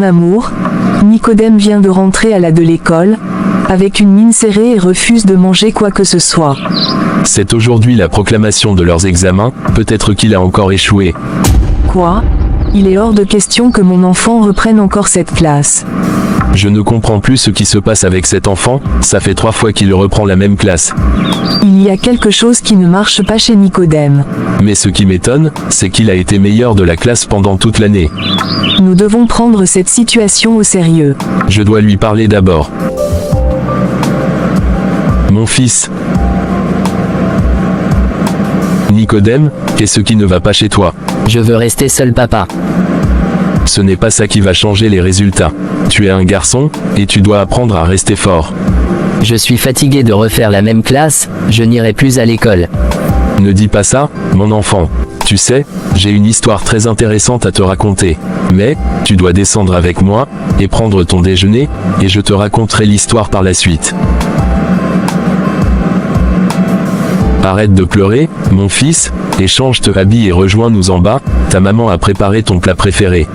Mon amour, Nicodème vient de rentrer à de l'école, avec une mine serrée et refuse de manger quoi que ce soit. C'est aujourd'hui la proclamation de leurs examens, peut-être qu'il a encore échoué. Quoi? Il est hors de question que mon enfant reprenne encore cette classe. Je ne comprends plus ce qui se passe avec cet enfant, ça fait 3 fois qu'il reprend la même classe. Il y a quelque chose qui ne marche pas chez Nicodème. Mais ce qui m'étonne, c'est qu'il a été meilleur de la classe pendant toute l'année. Nous devons prendre cette situation au sérieux. Je dois lui parler d'abord. Mon fils. Nicodème, qu'est-ce qui ne va pas chez toi? Je veux rester seul, papa. Ce n'est pas ça qui va changer les résultats. Tu es un garçon, et tu dois apprendre à rester fort. Je suis fatigué de refaire la même classe, je n'irai plus à l'école. Ne dis pas ça, mon enfant. Tu sais, j'ai une histoire très intéressante à te raconter. Mais, tu dois descendre avec moi, et prendre ton déjeuner, et je te raconterai l'histoire par la suite. Arrête de pleurer, mon fils, et change te habille et rejoins-nous en bas, ta maman a préparé ton plat préféré.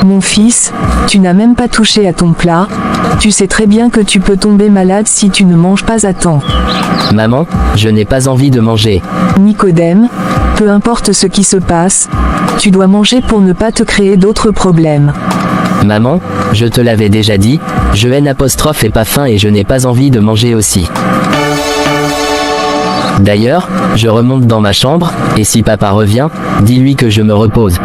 Mon fils, tu n'as même pas touché à ton plat, tu sais très bien que tu peux tomber malade si tu ne manges pas à temps. Maman, je n'ai pas envie de manger. Nicodème, peu importe ce qui se passe, tu dois manger pour ne pas te créer d'autres problèmes. Maman, je te l'avais déjà dit, je haine apostrophe et pas faim et je n'ai pas envie de manger aussi. D'ailleurs, je remonte dans ma chambre, et si papa revient, dis-lui que je me repose.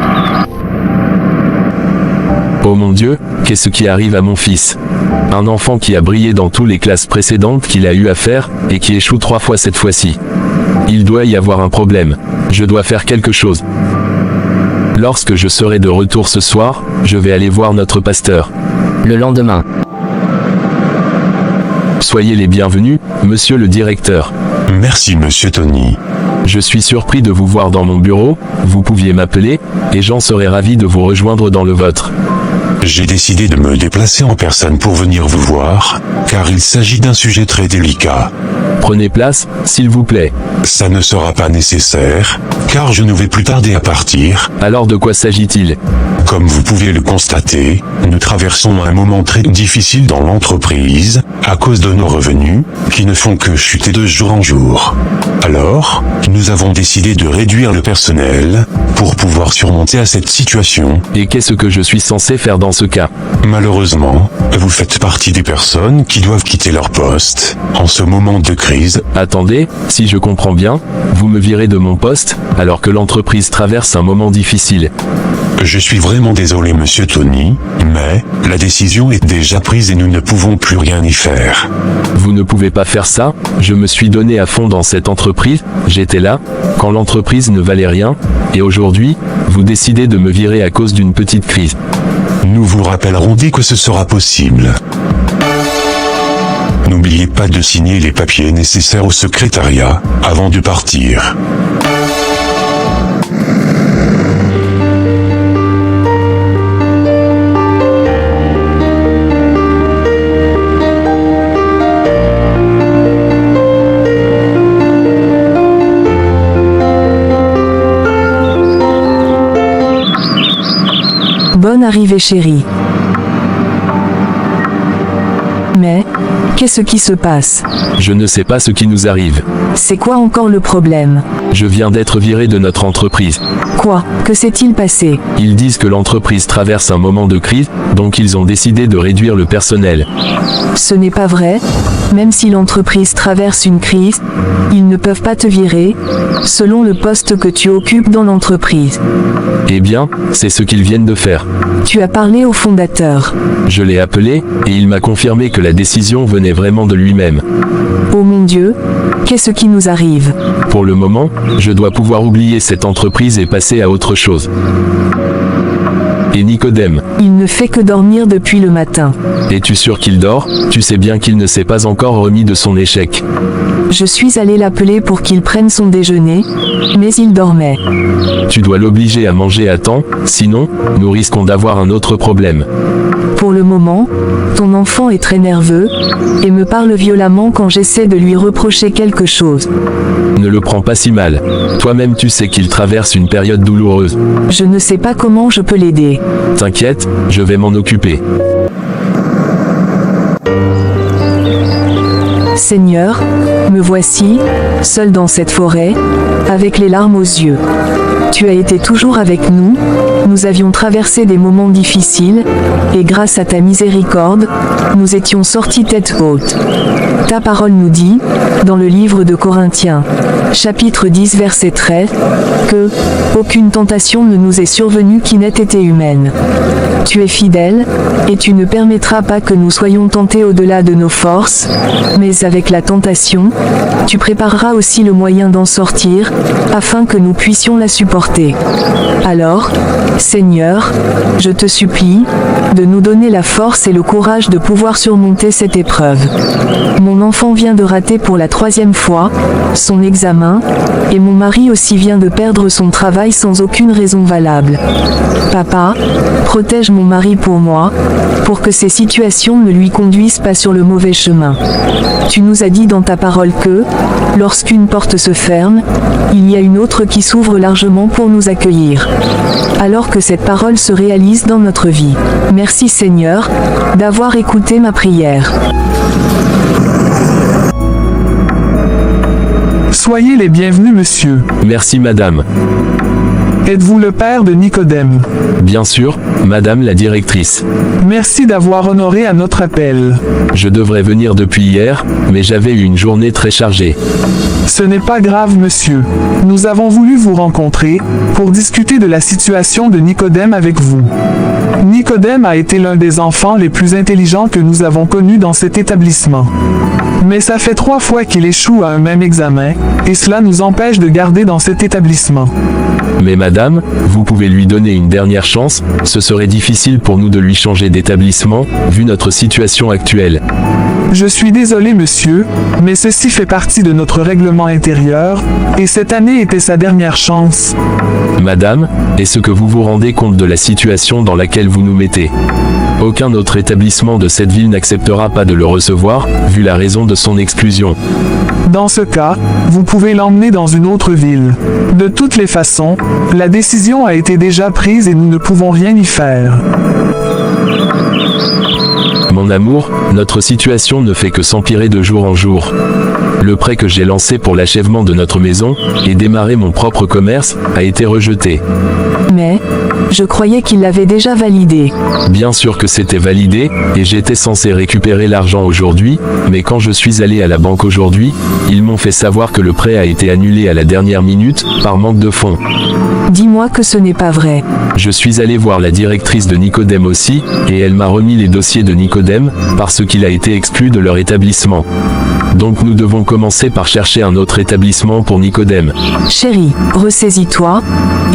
Oh mon Dieu, qu'est-ce qui arrive à mon fils? Un enfant qui a brillé dans toutes les classes précédentes qu'il a eu à faire, et qui échoue 3 fois cette fois-ci. Il doit y avoir un problème. Je dois faire quelque chose. Lorsque je serai de retour ce soir, je vais aller voir notre pasteur. Le lendemain. Soyez les bienvenus, monsieur le directeur. Merci, monsieur Tony. Je suis surpris de vous voir dans mon bureau, vous pouviez m'appeler, et j'en serais ravi de vous rejoindre dans le vôtre. J'ai décidé de me déplacer en personne pour venir vous voir, car il s'agit d'un sujet très délicat. Prenez place, s'il vous plaît. Ça ne sera pas nécessaire, car je ne vais plus tarder à partir. Alors de quoi s'agit-il? Comme vous pouvez le constater, nous traversons un moment très difficile dans l'entreprise, à cause de nos revenus, qui ne font que chuter de jour en jour. Alors, nous avons décidé de réduire le personnel, pour pouvoir surmonter à cette situation. Et qu'est-ce que je suis censé faire dans ce cas? Malheureusement, vous faites partie des personnes qui doivent quitter leur poste, en ce moment de crise. Attendez, si je comprends bien, vous me virez de mon poste, alors que l'entreprise traverse un moment difficile. Je suis vraiment désolé, monsieur Tony, mais la décision est déjà prise et nous ne pouvons plus rien y faire. Vous ne pouvez pas faire ça, je me suis donné à fond dans cette entreprise, j'étais là, quand l'entreprise ne valait rien, et aujourd'hui, vous décidez de me virer à cause d'une petite crise. Nous vous rappellerons dès que ce sera possible. N'oubliez pas de signer les papiers nécessaires au secrétariat, avant de partir. Bonne arrivée chérie. Mais, qu'est-ce qui se passe? Je ne sais pas ce qui nous arrive. C'est quoi encore le problème? Je viens d'être viré de notre entreprise. Quoi? Que s'est-il passé? Ils disent que l'entreprise traverse un moment de crise, donc ils ont décidé de réduire le personnel. Ce n'est pas vrai. Même si l'entreprise traverse une crise, ils ne peuvent pas te virer, selon le poste que tu occupes dans l'entreprise. Eh bien, c'est ce qu'ils viennent de faire. Tu as parlé au fondateur. Je l'ai appelé, et il m'a confirmé que la décision venait vraiment de lui-même. Oh mon Dieu, qu'est-ce qui nous arrive? Pour le moment, je dois pouvoir oublier cette entreprise et passer à autre chose. Et Nicodème, Il ne fait que dormir depuis le matin. Es-tu sûr qu'il dort? Tu sais bien qu'il ne s'est pas encore remis de son échec. Je suis allé l'appeler pour qu'il prenne son déjeuner, mais il dormait. Tu dois l'obliger à manger à temps, sinon, nous risquons d'avoir un autre problème. Pour le moment, ton enfant est très nerveux et me parle violemment quand j'essaie de lui reprocher quelque chose. Ne le prends pas si mal. Toi-même tu sais qu'il traverse une période douloureuse. Je ne sais pas comment je peux l'aider. T'inquiète, je vais m'en occuper. Seigneur, me voici, seul dans cette forêt, avec les larmes aux yeux. Tu as été toujours avec nous, nous avions traversé des moments difficiles, et grâce à ta miséricorde, nous étions sortis tête haute. Ta parole nous dit, dans le livre de Corinthiens, chapitre 10 verset 13, que « Aucune tentation ne nous est survenue qui n'ait été humaine ». Tu es fidèle, et tu ne permettras pas que nous soyons tentés au-delà de nos forces, mais avec la tentation, tu prépareras aussi le moyen d'en sortir, afin que nous puissions la supporter. Alors, Seigneur, je te supplie, de nous donner la force et le courage de pouvoir surmonter cette épreuve. Mon enfant vient de rater pour la 3e fois son examen, et mon mari aussi vient de perdre son travail sans aucune raison valable. Papa, protège mon mari pour moi, pour que ces situations ne lui conduisent pas sur le mauvais chemin. Tu nous as dit dans ta parole que, lorsqu'une porte se ferme, il y a une autre qui s'ouvre largement pour nous accueillir. Alors que cette parole se réalise dans notre vie. Merci Seigneur, d'avoir écouté ma prière. Soyez les bienvenus, monsieur. Merci madame. Êtes-vous le père de Nicodème? Bien sûr, madame la directrice. Merci d'avoir honoré à notre appel. Je devrais venir depuis hier, mais j'avais eu une journée très chargée. Ce n'est pas grave, monsieur. Nous avons voulu vous rencontrer pour discuter de la situation de Nicodème avec vous. Nicodème a été l'un des enfants les plus intelligents que nous avons connus dans cet établissement. Mais ça fait 3 fois qu'il échoue à un même examen, et cela nous empêche de garder dans cet établissement. Mais madame, vous pouvez lui donner une dernière chance, ce serait difficile pour nous de lui changer d'établissement, vu notre situation actuelle. Je suis désolé, monsieur, mais ceci fait partie de notre règlement intérieur, et cette année était sa dernière chance. Madame, est-ce que vous vous rendez compte de la situation dans laquelle vous nous mettez? Aucun autre établissement de cette ville n'acceptera pas de le recevoir, vu la raison de son exclusion. Dans ce cas, vous pouvez l'emmener dans une autre ville. De toutes les façons, la décision a été déjà prise et nous ne pouvons rien y faire. Mon amour, notre situation ne fait que s'empirer de jour en jour. Le prêt que j'ai lancé pour l'achèvement de notre maison, et démarrer mon propre commerce, a été rejeté. Mais, je croyais qu'il l'avait déjà validé. Bien sûr que c'était validé, et j'étais censé récupérer l'argent aujourd'hui, mais quand je suis allé à la banque aujourd'hui, ils m'ont fait savoir que le prêt a été annulé à la dernière minute, par manque de fonds. Dis-moi que ce n'est pas vrai. Je suis allé voir la directrice de Nicodème aussi, et elle m'a remis les dossiers de Nicodème, parce qu'il a été exclu de leur établissement. Donc nous devons commencer par chercher un autre établissement pour Nicodème. Chérie, ressaisis-toi,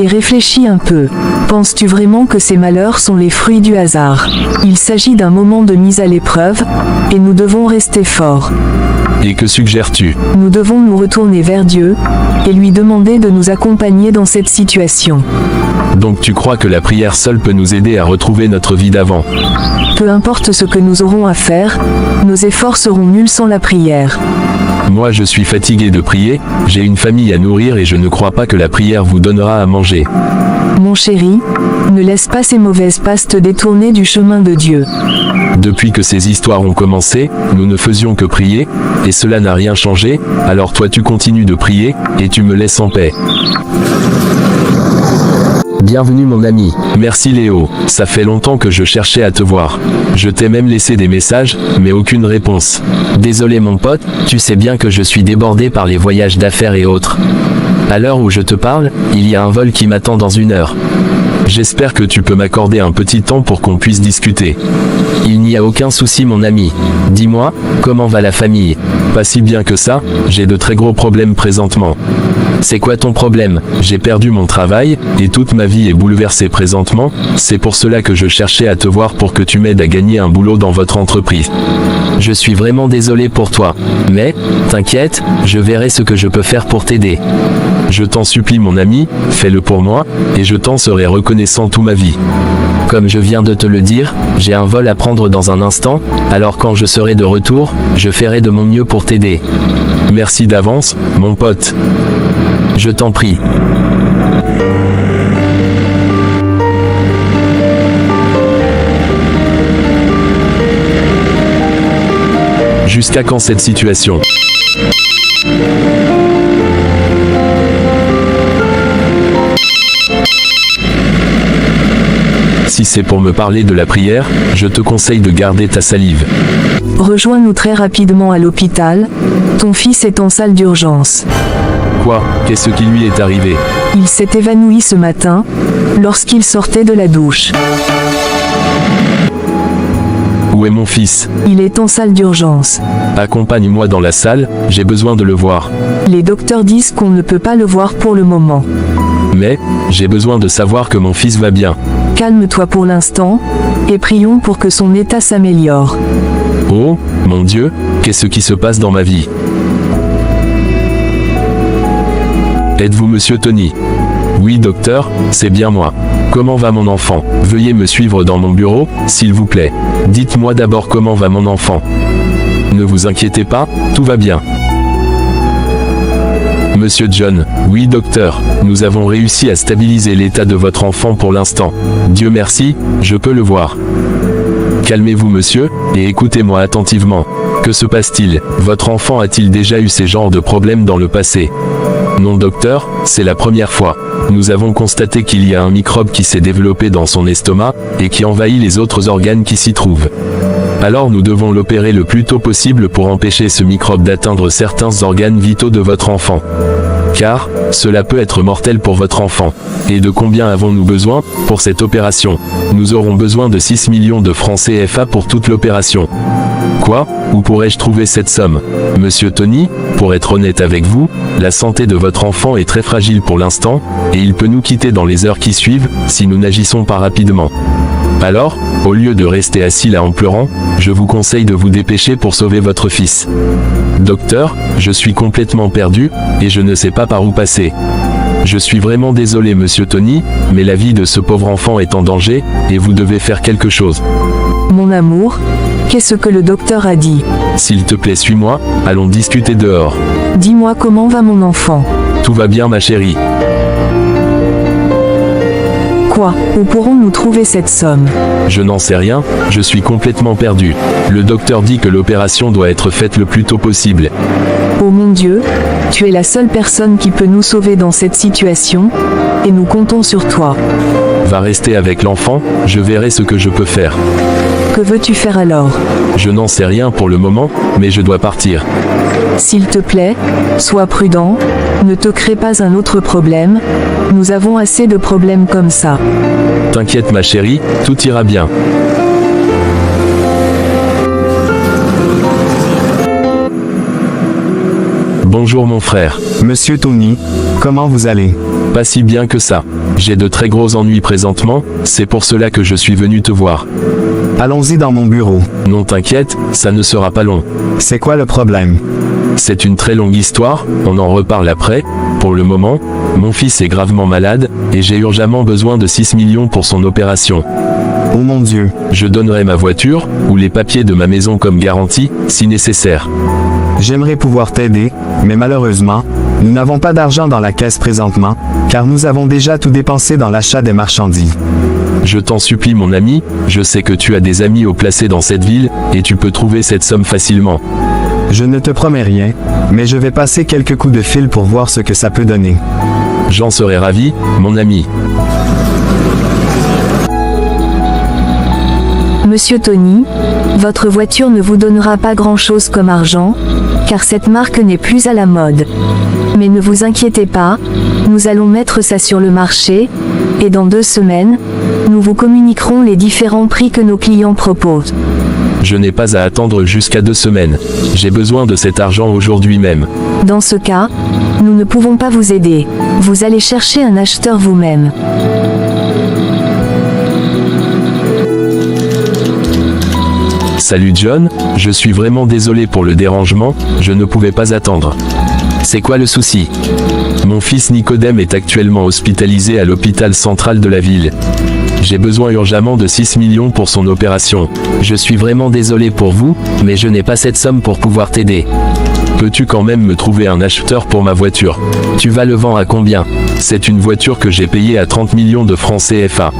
et réfléchis un peu. Penses-tu vraiment que ces malheurs sont les fruits du hasard? Il s'agit d'un moment de mise à l'épreuve, et nous devons rester forts. Et que suggères-tu? Nous devons nous retourner vers Dieu, et lui demander de nous accompagner dans cette situation. Donc tu crois que la prière seule peut nous aider à retrouver notre vie d'avant? Peu importe ce que nous aurons à faire, nos efforts seront nuls sans la prière. Moi je suis fatigué de prier, j'ai une famille à nourrir et je ne crois pas que la prière vous donnera à manger. Mon chéri, ne laisse pas ces mauvaises passes te détourner du chemin de Dieu. Depuis que ces histoires ont commencé, nous ne faisions que prier, et cela n'a rien changé, alors toi tu continues de prier, et tu me laisses en paix. Bienvenue mon ami. Merci Léo, ça fait longtemps que je cherchais à te voir. Je t'ai même laissé des messages, mais aucune réponse. Désolé mon pote, tu sais bien que je suis débordé par les voyages d'affaires et autres. À l'heure où je te parle, il y a un vol qui m'attend dans 1 heure. J'espère que tu peux m'accorder un petit temps pour qu'on puisse discuter. Il n'y a aucun souci mon ami. Dis-moi, comment va la famille? Pas si bien que ça, j'ai de très gros problèmes présentement. C'est quoi ton problème? J'ai perdu mon travail, et toute ma vie est bouleversée présentement, c'est pour cela que je cherchais à te voir pour que tu m'aides à gagner un boulot dans votre entreprise. Je suis vraiment désolé pour toi. Mais, t'inquiète, je verrai ce que je peux faire pour t'aider. Je t'en supplie mon ami, fais-le pour moi, et je t'en serai reconnaissant toute ma vie. Comme je viens de te le dire, j'ai un vol à prendre dans un instant, alors quand je serai de retour, je ferai de mon mieux pour t'aider. Merci d'avance, mon pote. Je t'en prie. Jusqu'à quand cette situation? Si c'est pour me parler de la prière, je te conseille de garder ta salive. Rejoins-nous très rapidement à l'hôpital. Ton fils est en salle d'urgence. Quoi? Qu'est-ce qui lui est arrivé? Il s'est évanoui ce matin, lorsqu'il sortait de la douche. Où est mon fils? Il est en salle d'urgence. Accompagne-moi dans la salle, j'ai besoin de le voir. Les docteurs disent qu'on ne peut pas le voir pour le moment. Mais, j'ai besoin de savoir que mon fils va bien. Calme-toi pour l'instant, et prions pour que son état s'améliore. Oh, mon Dieu, qu'est-ce qui se passe dans ma vie? Êtes-vous Monsieur Tony? Oui, docteur, c'est bien moi. Comment va mon enfant? Veuillez me suivre dans mon bureau, s'il vous plaît. Dites-moi d'abord comment va mon enfant. Ne vous inquiétez pas, tout va bien. Monsieur John, oui docteur, nous avons réussi à stabiliser l'état de votre enfant pour l'instant. Dieu merci, je peux le voir. Calmez-vous monsieur, et écoutez-moi attentivement. Que se passe-t-il? Votre enfant a-t-il déjà eu ces genres de problèmes dans le passé? Non docteur, c'est la première fois. Nous avons constaté qu'il y a un microbe qui s'est développé dans son estomac, et qui envahit les autres organes qui s'y trouvent. Alors nous devons l'opérer le plus tôt possible pour empêcher ce microbe d'atteindre certains organes vitaux de votre enfant. Car, cela peut être mortel pour votre enfant. Et de combien avons-nous besoin, pour cette opération? Nous aurons besoin de 6 millions de francs CFA pour toute l'opération. Quoi? Où pourrais-je trouver cette somme? Monsieur Tony, pour être honnête avec vous, la santé de votre enfant est très fragile pour l'instant, et il peut nous quitter dans les heures qui suivent, si nous n'agissons pas rapidement. Alors, au lieu de rester assis là en pleurant, je vous conseille de vous dépêcher pour sauver votre fils. Docteur, je suis complètement perdu, et je ne sais pas par où passer. Je suis vraiment désolé monsieur Tony, mais la vie de ce pauvre enfant est en danger, et vous devez faire quelque chose. Mon amour, qu'est-ce que le docteur a dit? S'il te plaît suis-moi, allons discuter dehors. Dis-moi comment va mon enfant? Tout va bien ma chérie. Quoi? Où pourrons-nous trouver cette somme? Je n'en sais rien, je suis complètement perdu. Le docteur dit que l'opération doit être faite le plus tôt possible. Oh mon Dieu, tu es la seule personne qui peut nous sauver dans cette situation, et nous comptons sur toi. Va rester avec l'enfant, je verrai ce que je peux faire. Que veux-tu faire alors? Je n'en sais rien pour le moment, mais je dois partir. S'il te plaît, sois prudent, ne te crée pas un autre problème, nous avons assez de problèmes comme ça. T'inquiète ma chérie, tout ira bien. Bonjour mon frère. Monsieur Tony, comment vous allez? Pas si bien que ça. J'ai de très gros ennuis présentement, c'est pour cela que je suis venu te voir. Allons-y dans mon bureau. Non t'inquiète, ça ne sera pas long. C'est quoi le problème? C'est une très longue histoire, on en reparle après. Pour le moment, mon fils est gravement malade, et j'ai urgemment besoin de 6 millions pour son opération. Oh mon Dieu. Je donnerai ma voiture, ou les papiers de ma maison comme garantie, si nécessaire. J'aimerais pouvoir t'aider, mais malheureusement, nous n'avons pas d'argent dans la caisse présentement, car nous avons déjà tout dépensé dans l'achat des marchandises. Je t'en supplie mon ami, je sais que tu as des amis haut placés dans cette ville, et tu peux trouver cette somme facilement. Je ne te promets rien, mais je vais passer quelques coups de fil pour voir ce que ça peut donner. J'en serais ravi, mon ami. Monsieur Tony, votre voiture ne vous donnera pas grand-chose comme argent, car cette marque n'est plus à la mode. Mais ne vous inquiétez pas, nous allons mettre ça sur le marché, Et dans 2 semaines, nous vous communiquerons les différents prix que nos clients proposent. Je n'ai pas à attendre jusqu'à 2 semaines. J'ai besoin de cet argent aujourd'hui même. Dans ce cas, nous ne pouvons pas vous aider. Vous allez chercher un acheteur vous-même. Salut John, je suis vraiment désolé pour le dérangement, je ne pouvais pas attendre. C'est quoi le souci? Mon fils Nicodème est actuellement hospitalisé à l'hôpital central de la ville. J'ai besoin urgemment de 6 millions pour son opération. Je suis vraiment désolé pour vous, mais je n'ai pas cette somme pour pouvoir t'aider. Peux-tu quand même me trouver un acheteur pour ma voiture? Tu vas le vendre à combien? C'est une voiture que j'ai payée à 30 millions de francs CFA.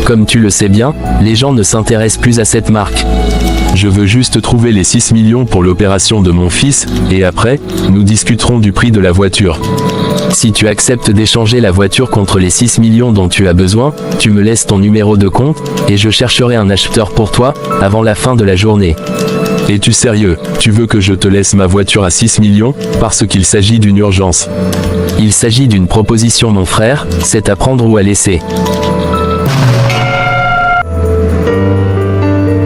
Comme tu le sais bien, les gens ne s'intéressent plus à cette marque. Je veux juste trouver les 6 millions pour l'opération de mon fils, et après, nous discuterons du prix de la voiture. Si tu acceptes d'échanger la voiture contre les 6 millions dont tu as besoin, tu me laisses ton numéro de compte, et je chercherai un acheteur pour toi, avant la fin de la journée. Es-tu sérieux? Tu veux que je te laisse ma voiture à 6 millions, parce qu'il s'agit d'une urgence? Il s'agit d'une proposition mon frère, c'est à prendre ou à laisser.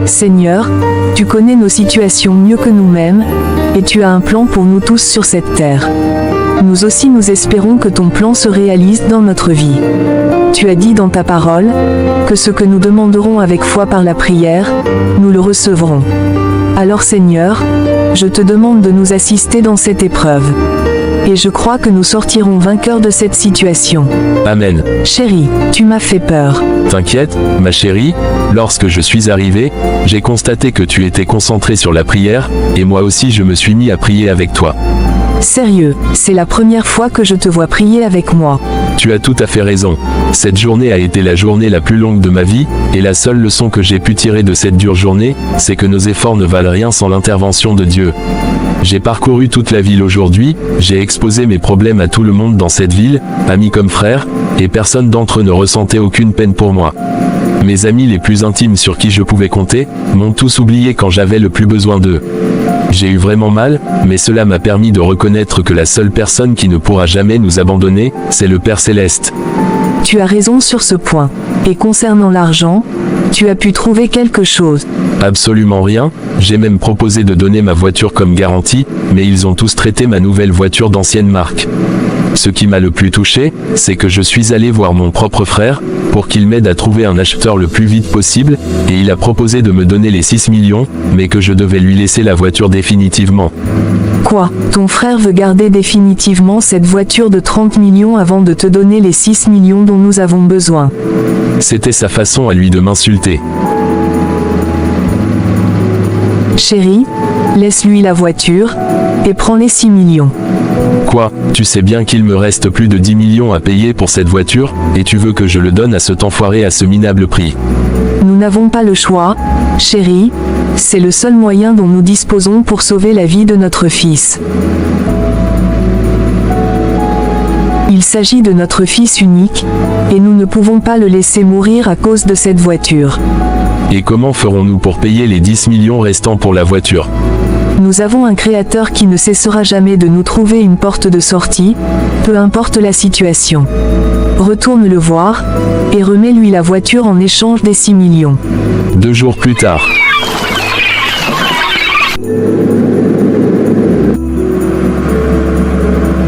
Seigneur, tu connais nos situations mieux que nous-mêmes, et tu as un plan pour nous tous sur cette terre. Nous aussi nous espérons que ton plan se réalise dans notre vie. Tu as dit dans ta parole, que ce que nous demanderons avec foi par la prière, nous le recevrons. Alors Seigneur, je te demande de nous assister dans cette épreuve. Et je crois que nous sortirons vainqueurs de cette situation. Amen. Chérie, tu m'as fait peur. T'inquiète, ma chérie, lorsque je suis arrivé, j'ai constaté que tu étais concentrée sur la prière, et moi aussi je me suis mis à prier avec toi. Sérieux, c'est la première fois que je te vois prier avec moi. Tu as tout à fait raison. Cette journée a été la journée la plus longue de ma vie, et la seule leçon que j'ai pu tirer de cette dure journée, c'est que nos efforts ne valent rien sans l'intervention de Dieu. J'ai parcouru toute la ville aujourd'hui, j'ai exposé mes problèmes à tout le monde dans cette ville, amis comme frères, et personne d'entre eux ne ressentait aucune peine pour moi. Mes amis les plus intimes sur qui je pouvais compter, m'ont tous oublié quand j'avais le plus besoin d'eux. J'ai eu vraiment mal, mais cela m'a permis de reconnaître que la seule personne qui ne pourra jamais nous abandonner, c'est le Père Céleste. Tu as raison sur ce point. Et concernant l'argent, tu as pu trouver quelque chose? Absolument rien, j'ai même proposé de donner ma voiture comme garantie, mais ils ont tous traité ma nouvelle voiture d'ancienne marque. Ce qui m'a le plus touché, c'est que je suis allé voir mon propre frère, pour qu'il m'aide à trouver un acheteur le plus vite possible, et il a proposé de me donner les 6 millions, mais que je devais lui laisser la voiture définitivement. Quoi? Ton frère veut garder définitivement cette voiture de 30 millions avant de te donner les 6 millions dont nous avons besoin. C'était sa façon à lui de m'insulter. Chérie, laisse-lui la voiture, et prends les 6 millions. Quoi? Tu sais bien qu'il me reste plus de 10 millions à payer pour cette voiture, et tu veux que je le donne à cet enfoiré à ce minable prix? Nous n'avons pas le choix, chérie, c'est le seul moyen dont nous disposons pour sauver la vie de notre fils. Il s'agit de notre fils unique, et nous ne pouvons pas le laisser mourir à cause de cette voiture. Et comment ferons-nous pour payer les 10 millions restants pour la voiture? Nous avons un Créateur qui ne cessera jamais de nous trouver une porte de sortie, peu importe la situation. Retourne le voir, et remets-lui la voiture en échange des 6 millions. 2 jours plus tard.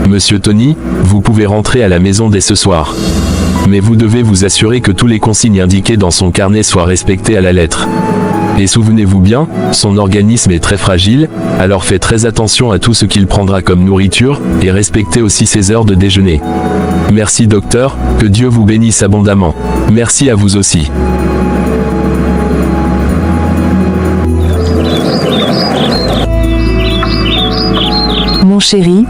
Monsieur Tony, vous pouvez rentrer à la maison dès ce soir. Mais vous devez vous assurer que tous les consignes indiquées dans son carnet soient respectées à la lettre. Et souvenez-vous bien, son organisme est très fragile, alors faites très attention à tout ce qu'il prendra comme nourriture, et respectez aussi ses heures de déjeuner. Merci docteur, que Dieu vous bénisse abondamment. Merci à vous aussi. Mon chéri,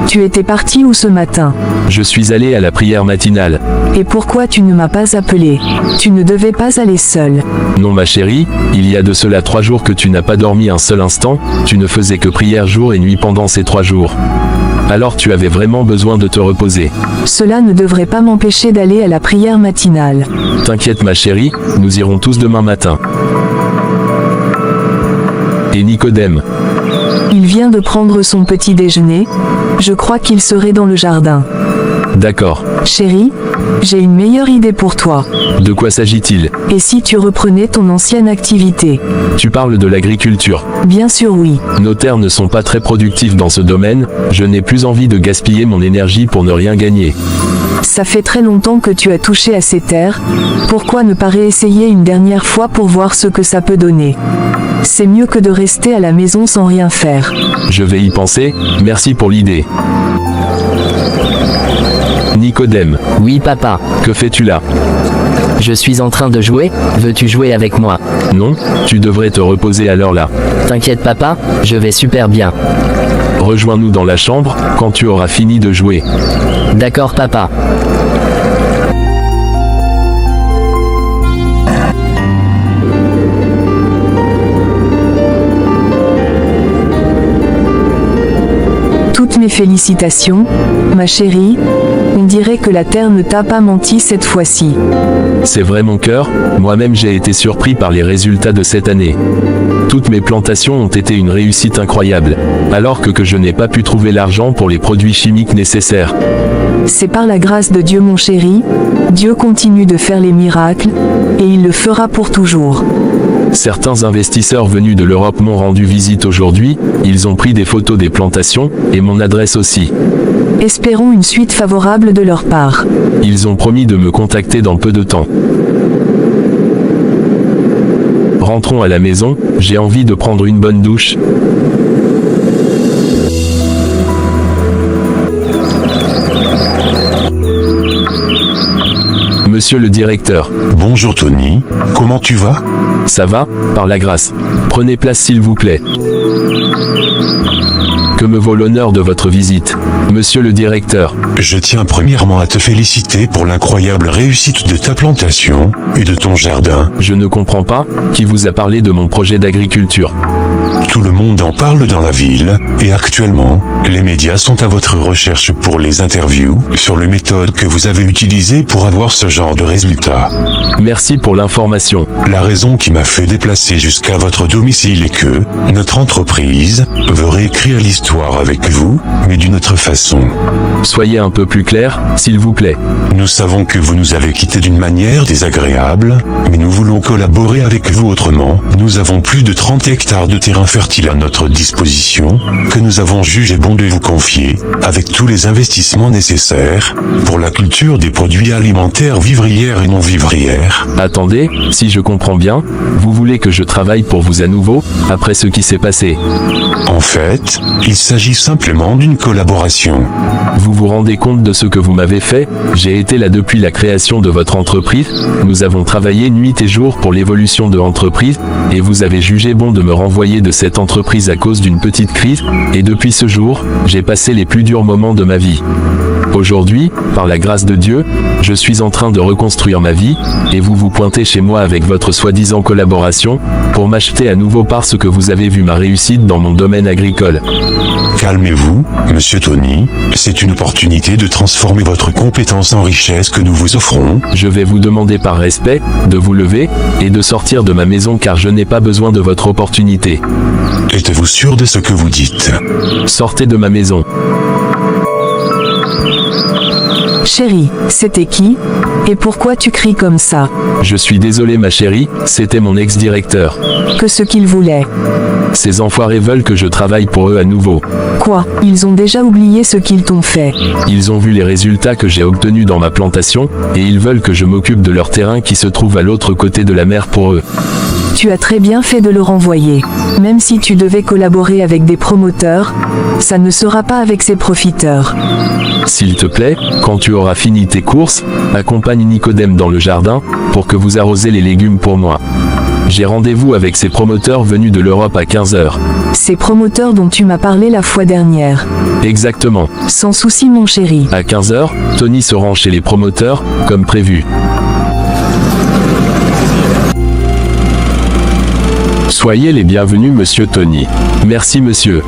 tu étais parti où ce matin? Je suis allé à la prière matinale. Et pourquoi tu ne m'as pas appelé? Tu ne devais pas aller seul. Non ma chérie, il y a de cela 3 jours que tu n'as pas dormi un seul instant, tu ne faisais que prière jour et nuit pendant ces 3 jours. Alors tu avais vraiment besoin de te reposer. Cela ne devrait pas m'empêcher d'aller à la prière matinale. T'inquiète ma chérie, nous irons tous demain matin. Et Nicodème? Il vient de prendre son petit déjeuner, je crois qu'il serait dans le jardin. D'accord. Chérie, J'ai une meilleure idée pour toi. De quoi s'agit-il? Et si tu reprenais ton ancienne activité? Tu parles de l'agriculture. Bien sûr oui. Nos terres ne sont pas très productives dans ce domaine, je n'ai plus envie de gaspiller mon énergie pour ne rien gagner. Ça fait très longtemps que tu as touché à ces terres, pourquoi ne pas réessayer une dernière fois pour voir ce que ça peut donner? C'est mieux que de rester à la maison sans rien faire. Je vais y penser, merci pour l'idée. Nicodème, Oui papa, que fais-tu là? je suis en train de jouer, veux-tu jouer avec moi? Non, tu devrais te reposer à l'heure là. T'inquiète papa, je vais super bien. Rejoins-nous dans la chambre, quand tu auras fini de jouer. D'accord papa. Toutes mes félicitations, ma chérie. On dirait que la Terre ne t'a pas menti cette fois-ci. C'est vrai mon cœur, moi-même j'ai été surpris par les résultats de cette année. Toutes mes plantations ont été une réussite incroyable, alors que je n'ai pas pu trouver l'argent pour les produits chimiques nécessaires. C'est par la grâce de Dieu mon chéri, Dieu continue de faire les miracles, et il le fera pour toujours. Certains investisseurs venus de l'Europe m'ont rendu visite aujourd'hui, ils ont pris des photos des plantations, et mon adresse aussi. Espérons une suite favorable de leur part. Ils ont promis de me contacter dans peu de temps. Rentrons à la maison, j'ai envie de prendre une bonne douche. Monsieur le directeur, Bonjour Tony, comment tu vas? ça va, par la grâce. Prenez place s'il vous plaît. Que me vaut l'honneur de votre visite, monsieur le directeur? Je tiens premièrement à te féliciter pour l'incroyable réussite de ta plantation et de ton jardin. Je ne comprends pas, qui vous a parlé de mon projet d'agriculture? Tout le monde en parle dans la ville, et actuellement, les médias sont à votre recherche pour les interviews sur les méthodes que vous avez utilisées pour avoir ce genre de résultats. Merci pour l'information. La raison qui m'a fait déplacer jusqu'à votre domicile est que notre entreprise veut réécrire l'histoire avec vous, mais d'une autre façon. Soyez un peu plus clair, s'il vous plaît. Nous savons que vous nous avez quittés d'une manière désagréable, mais nous voulons collaborer avec vous autrement. Nous avons plus de 30 hectares de terrain fertile à notre disposition, que nous avons jugé bon de vous confier, avec tous les investissements nécessaires, pour la culture des produits alimentaires vivrières et non vivrières. Attendez, si je comprends bien, vous voulez que je travaille pour vous à nouveau, après ce qui s'est passé. En fait, il s'agit simplement d'une collaboration. Vous vous rendez compte de ce que vous m'avez fait? J'ai été là depuis la création de votre entreprise, nous avons travaillé nuit et jour pour l'évolution de l'entreprise, et vous avez jugé bon de me renvoyer de cette entreprise à cause d'une petite crise, et depuis ce jour, j'ai passé les plus durs moments de ma vie. Aujourd'hui, par la grâce de Dieu, je suis en train de reconstruire ma vie, et vous vous pointez chez moi avec votre soi-disant collaboration, pour m'acheter à nouveau parce que vous avez vu ma réussite dans mon domaine agricole. Calmez-vous, monsieur Tony, c'est une opportunité de transformer votre compétence en richesse que nous vous offrons. Je vais vous demander par respect, de vous lever, et de sortir de ma maison car je n'ai pas besoin de votre opportunité. Êtes-vous sûr de ce que vous dites? Sortez de ma maison. Chérie, c'était qui? Et pourquoi tu cries comme ça? Je suis désolé ma chérie, c'était mon ex-directeur. Que ce qu'il voulait? Ces enfoirés veulent que je travaille pour eux à nouveau. Quoi? Ils ont déjà oublié ce qu'ils t'ont fait. Ils ont vu les résultats que j'ai obtenus dans ma plantation, et ils veulent que je m'occupe de leur terrain qui se trouve à l'autre côté de la mer pour eux. Tu as très bien fait de le renvoyer. Même si tu devais collaborer avec des promoteurs, ça ne sera pas avec ces profiteurs. S'il te plaît, quand tu auras fini tes courses, accompagne Nicodème dans le jardin, pour que vous arrosez les légumes pour moi. J'ai rendez-vous avec ces promoteurs venus de l'Europe à 15h. Ces promoteurs dont tu m'as parlé la fois dernière. Exactement. Sans souci mon chéri. À 15h, Tony se rend chez les promoteurs, comme prévu. Soyez les bienvenus monsieur Tony. Merci monsieur.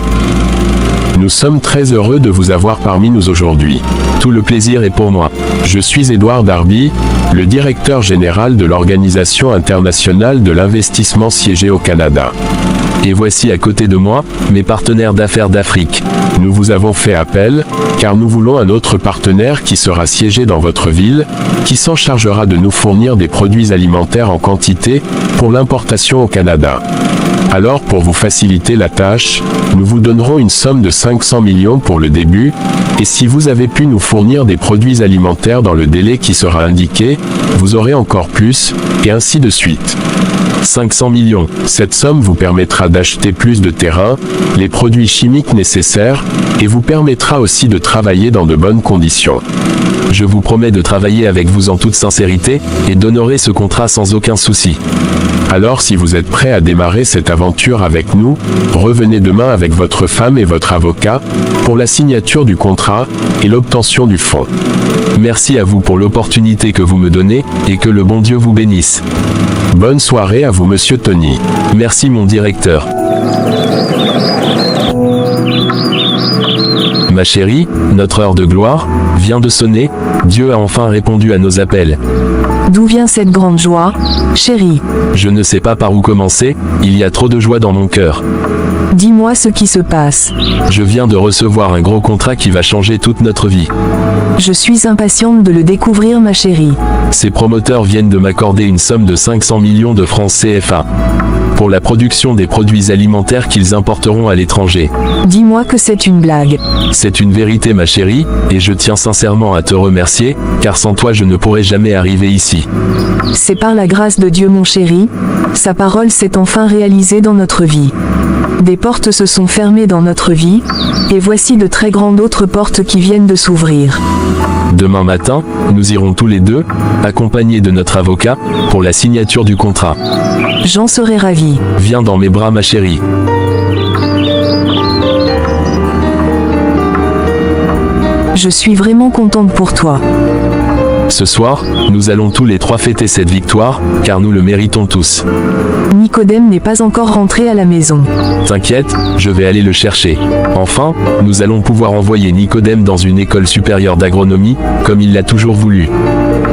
Nous sommes très heureux de vous avoir parmi nous aujourd'hui. Tout le plaisir est pour moi. Je suis Edouard Darby, le directeur général de l'Organisation internationale de l'investissement siégée au Canada. Et voici à côté de moi, mes partenaires d'affaires d'Afrique. Nous vous avons fait appel, car nous voulons un autre partenaire qui sera siégé dans votre ville, qui s'en chargera de nous fournir des produits alimentaires en quantité, pour l'importation au Canada. Alors pour vous faciliter la tâche, nous vous donnerons une somme de 500 millions pour le début, et si vous avez pu nous fournir des produits alimentaires dans le délai qui sera indiqué, vous aurez encore plus, et ainsi de suite. 500 millions. Cette somme vous permettra d'acheter plus de terrain, les produits chimiques nécessaires, et vous permettra aussi de travailler dans de bonnes conditions. Je vous promets de travailler avec vous en toute sincérité, et d'honorer ce contrat sans aucun souci. Alors si vous êtes prêt à démarrer cette aventure avec nous, revenez demain avec votre femme et votre avocat, pour la signature du contrat, et l'obtention du fonds. Merci à vous pour l'opportunité que vous me donnez, et que le bon Dieu vous bénisse. Bonne soirée à vous monsieur Tony. Merci mon directeur. Ma chérie, notre heure de gloire vient de sonner, Dieu a enfin répondu à nos appels. D'où vient cette grande joie, chérie? Je ne sais pas par où commencer, il y a trop de joie dans mon cœur. Dis-moi ce qui se passe. Je viens de recevoir un gros contrat qui va changer toute notre vie. Je suis impatiente de le découvrir, ma chérie. Ces promoteurs viennent de m'accorder une somme de 500 millions de francs CFA pour la production des produits alimentaires qu'ils importeront à l'étranger. Dis-moi que c'est une blague. C'est une vérité ma chérie, et je tiens sincèrement à te remercier, car sans toi je ne pourrais jamais arriver ici. C'est par la grâce de Dieu mon chéri, sa parole s'est enfin réalisée dans notre vie. Des portes se sont fermées dans notre vie, et voici de très grandes autres portes qui viennent de s'ouvrir. Demain matin, nous irons tous les deux, accompagnés de notre avocat, pour la signature du contrat. J'en serai ravi. Viens dans mes bras ma chérie. Je suis vraiment contente pour toi. Ce soir, nous allons tous les trois fêter cette victoire, car nous le méritons tous. Nicodème n'est pas encore rentré à la maison. T'inquiète, je vais aller le chercher. Enfin, nous allons pouvoir envoyer Nicodème dans une école supérieure d'agronomie, comme il l'a toujours voulu.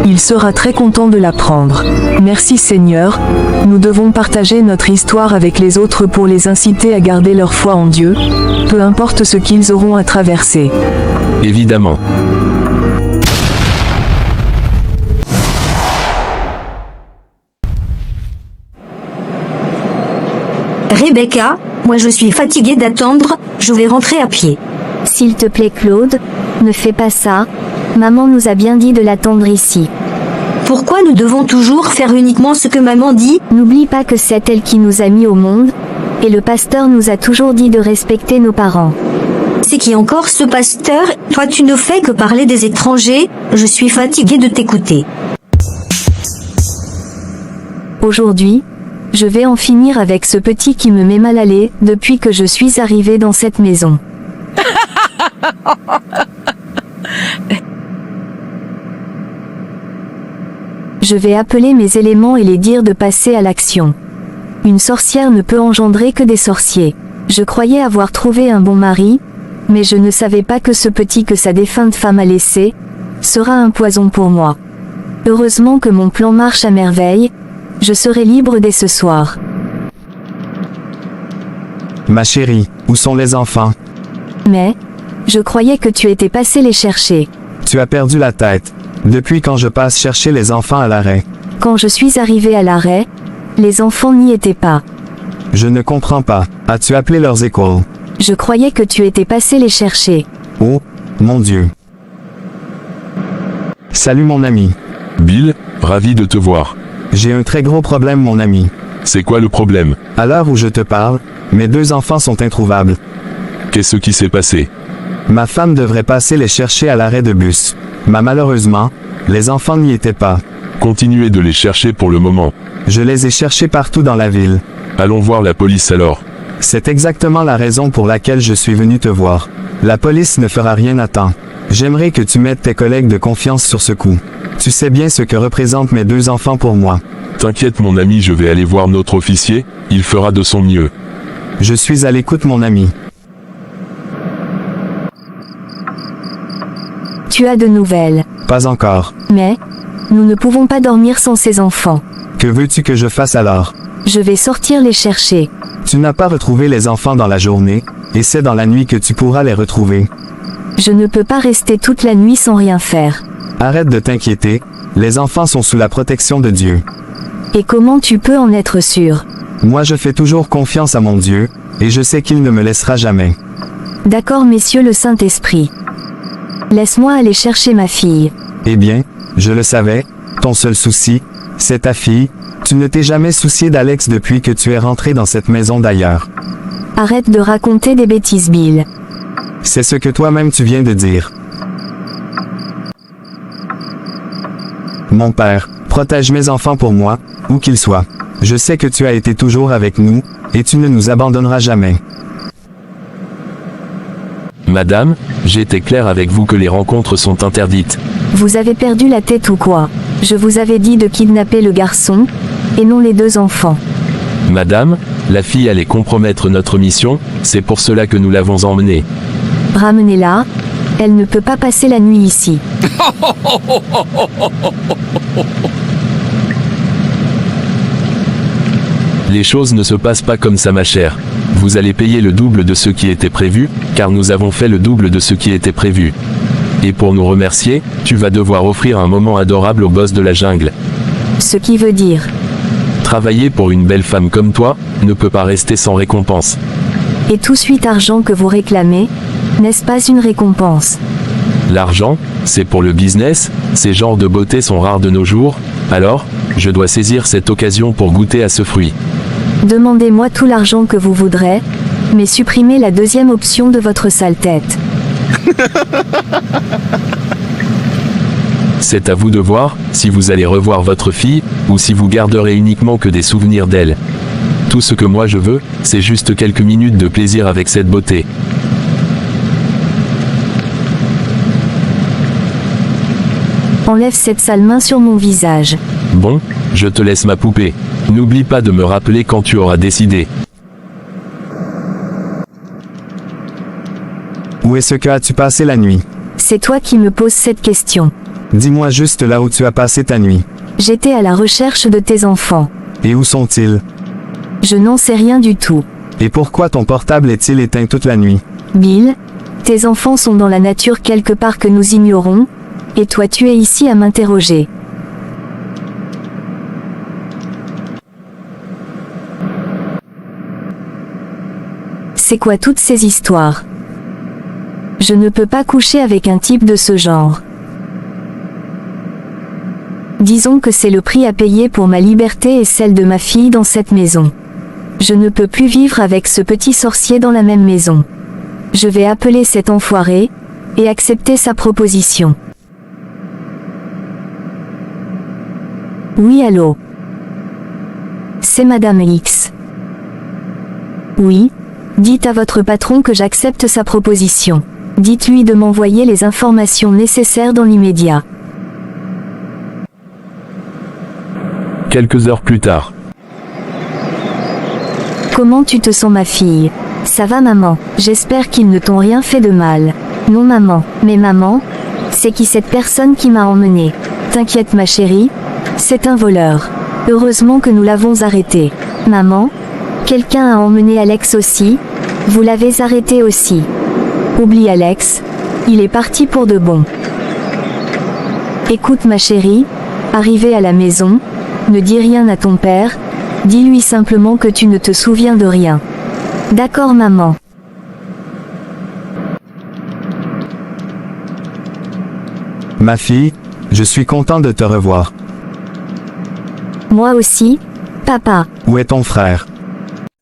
Il sera très content de l'apprendre. Merci Seigneur, nous devons partager notre histoire avec les autres pour les inciter à garder leur foi en Dieu, peu importe ce qu'ils auront à traverser. Évidemment. Rebecca, moi je suis fatiguée d'attendre, je vais rentrer à pied. S'il te plaît Claude, ne fais pas ça. Maman nous a bien dit de l'attendre ici. Pourquoi nous devons toujours faire uniquement ce que maman dit? N'oublie pas que c'est elle qui nous a mis au monde, et le pasteur nous a toujours dit de respecter nos parents. C'est qui encore ce pasteur? Toi tu ne fais que parler des étrangers, je suis fatiguée de t'écouter. Aujourd'hui, je vais en finir avec ce petit qui me met mal à l'aise depuis que je suis arrivée dans cette maison. Je vais appeler mes éléments et les dire de passer à l'action. Une sorcière ne peut engendrer que des sorciers. Je croyais avoir trouvé un bon mari, mais je ne savais pas que ce petit que sa défunte femme a laissé, sera un poison pour moi. Heureusement que mon plan marche à merveille, je serai libre dès ce soir. Ma chérie, où sont les enfants? Mais, je croyais que tu étais passé les chercher. Tu as perdu la tête. Depuis quand je passe chercher les enfants à l'arrêt? Quand je suis arrivée à l'arrêt, les enfants n'y étaient pas. Je ne comprends pas. As-tu appelé leurs écoles? Je croyais que tu étais passé les chercher. Oh, mon Dieu. Salut mon ami. Bill, ravi de te voir. J'ai un très gros problème mon ami. C'est quoi le problème? À l'heure où je te parle, mes 2 enfants sont introuvables. Qu'est-ce qui s'est passé? Ma femme devrait passer les chercher à l'arrêt de bus. Mais malheureusement, les enfants n'y étaient pas. Continuez de les chercher pour le moment. Je les ai cherchés partout dans la ville. Allons voir la police alors. C'est exactement la raison pour laquelle je suis venu te voir. La police ne fera rien à temps. J'aimerais que tu mettes tes collègues de confiance sur ce coup. Tu sais bien ce que représentent mes 2 enfants pour moi. T'inquiète mon ami, je vais aller voir notre officier, il fera de son mieux. Je suis à l'écoute mon ami. Tu as de nouvelles. Pas encore. Mais, nous ne pouvons pas dormir sans ces enfants. Que veux-tu que je fasse alors? Je vais sortir les chercher. Tu n'as pas retrouvé les enfants dans la journée? et c'est dans la nuit que tu pourras les retrouver. Je ne peux pas rester toute la nuit sans rien faire. Arrête de t'inquiéter, les enfants sont sous la protection de Dieu. Et comment tu peux en être sûr? Moi je fais toujours confiance à mon Dieu, et je sais qu'il ne me laissera jamais. D'accord, messieurs le Saint-Esprit. Laisse-moi aller chercher ma fille. Eh bien, je le savais, ton seul souci, c'est ta fille, tu ne t'es jamais soucié d'Alex depuis que tu es rentré dans cette maison d'ailleurs. Arrête de raconter des bêtises, Bill. C'est ce que toi-même tu viens de dire. Mon père, protège mes enfants pour moi, où qu'ils soient. Je sais que tu as été toujours avec nous, et tu ne nous abandonneras jamais. Madame, j'ai été clair avec vous que les rencontres sont interdites. Vous avez perdu la tête ou quoi? Je vous avais dit de kidnapper le garçon, et non les 2 enfants. Madame, la fille allait compromettre notre mission, c'est pour cela que nous l'avons emmenée. Ramenez-la, elle ne peut pas passer la nuit ici. Les choses ne se passent pas comme ça, ma chère. Vous allez payer le double de ce qui était prévu, car nous avons fait le double de ce qui était prévu. Et pour nous remercier, tu vas devoir offrir un moment adorable au boss de la jungle. Ce qui veut dire... Travailler pour une belle femme comme toi, ne peut pas rester sans récompense. Et tout suite argent que vous réclamez, n'est-ce pas une récompense? L'argent, c'est pour le business, ces genres de beauté sont rares de nos jours, alors, je dois saisir cette occasion pour goûter à ce fruit. Demandez-moi tout l'argent que vous voudrez, mais supprimez la 2e option de votre sale tête. C'est à vous de voir, si vous allez revoir votre fille, ou si vous garderez uniquement que des souvenirs d'elle. Tout ce que moi je veux, c'est juste quelques minutes de plaisir avec cette beauté. Enlève cette sale main sur mon visage. Bon, je te laisse ma poupée. N'oublie pas de me rappeler quand tu auras décidé. Où est-ce que as-tu passé la nuit? C'est toi qui me poses cette question. Dis-moi juste là où tu as passé ta nuit. J'étais à la recherche de tes enfants. Et où sont-ils? Je n'en sais rien du tout. Et pourquoi ton portable est-il éteint toute la nuit? Bill, tes enfants sont dans la nature quelque part que nous ignorons, et toi tu es ici à m'interroger. C'est quoi toutes ces histoires? Je ne peux pas coucher avec un type de ce genre. Disons que c'est le prix à payer pour ma liberté et celle de ma fille dans cette maison. Je ne peux plus vivre avec ce petit sorcier dans la même maison. Je vais appeler cet enfoiré, et accepter sa proposition. Oui, allô? C'est Madame X. Oui, dites à votre patron que j'accepte sa proposition. Dites-lui de m'envoyer les informations nécessaires dans l'immédiat. Quelques heures plus tard. Comment tu te sens, ma fille? Ça va, maman? J'espère qu'ils ne t'ont rien fait de mal. Non, maman. Mais maman, c'est qui cette personne qui m'a emmenée? T'inquiète, ma chérie, c'est un voleur. Heureusement que nous l'avons arrêté. Maman, quelqu'un a emmené Alex aussi? Vous l'avez arrêté aussi? Oublie Alex, il est parti pour de bon. Écoute, ma chérie, arrivé à la maison, ne dis rien à ton père, dis-lui simplement que tu ne te souviens de rien. D'accord, maman. Ma fille, je suis content de te revoir. Moi aussi, papa. Où est ton frère?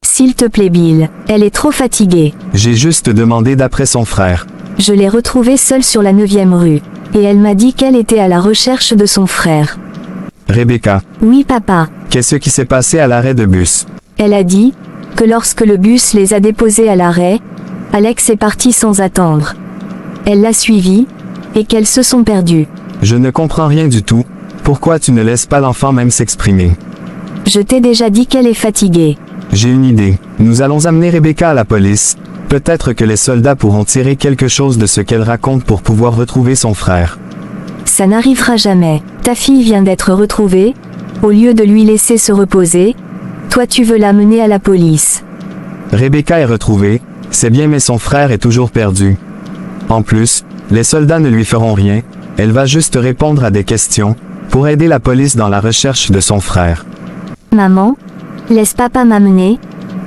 S'il te plaît, Bill, elle est trop fatiguée. J'ai juste demandé d'après son frère. Je l'ai retrouvée seule sur la 9e rue, et elle m'a dit qu'elle était à la recherche de son frère. Rebecca. Oui, papa. Qu'est-ce qui s'est passé à l'arrêt de bus? Elle a dit que lorsque le bus les a déposés à l'arrêt, Alex est parti sans attendre. Elle l'a suivi, et qu'elles se sont perdues. Je ne comprends rien du tout. Pourquoi tu ne laisses pas l'enfant même s'exprimer? Je t'ai déjà dit qu'elle est fatiguée. J'ai une idée. Nous allons amener Rebecca à la police. Peut-être que les soldats pourront tirer quelque chose de ce qu'elle raconte pour pouvoir retrouver son frère. Ça n'arrivera jamais. Ta fille vient d'être retrouvée. Au lieu de lui laisser se reposer, toi tu veux l'amener à la police. Rebecca est retrouvée. C'est bien, mais son frère est toujours perdu. En plus, les soldats ne lui feront rien, elle va juste répondre à des questions, pour aider la police dans la recherche de son frère. Maman, laisse papa m'amener.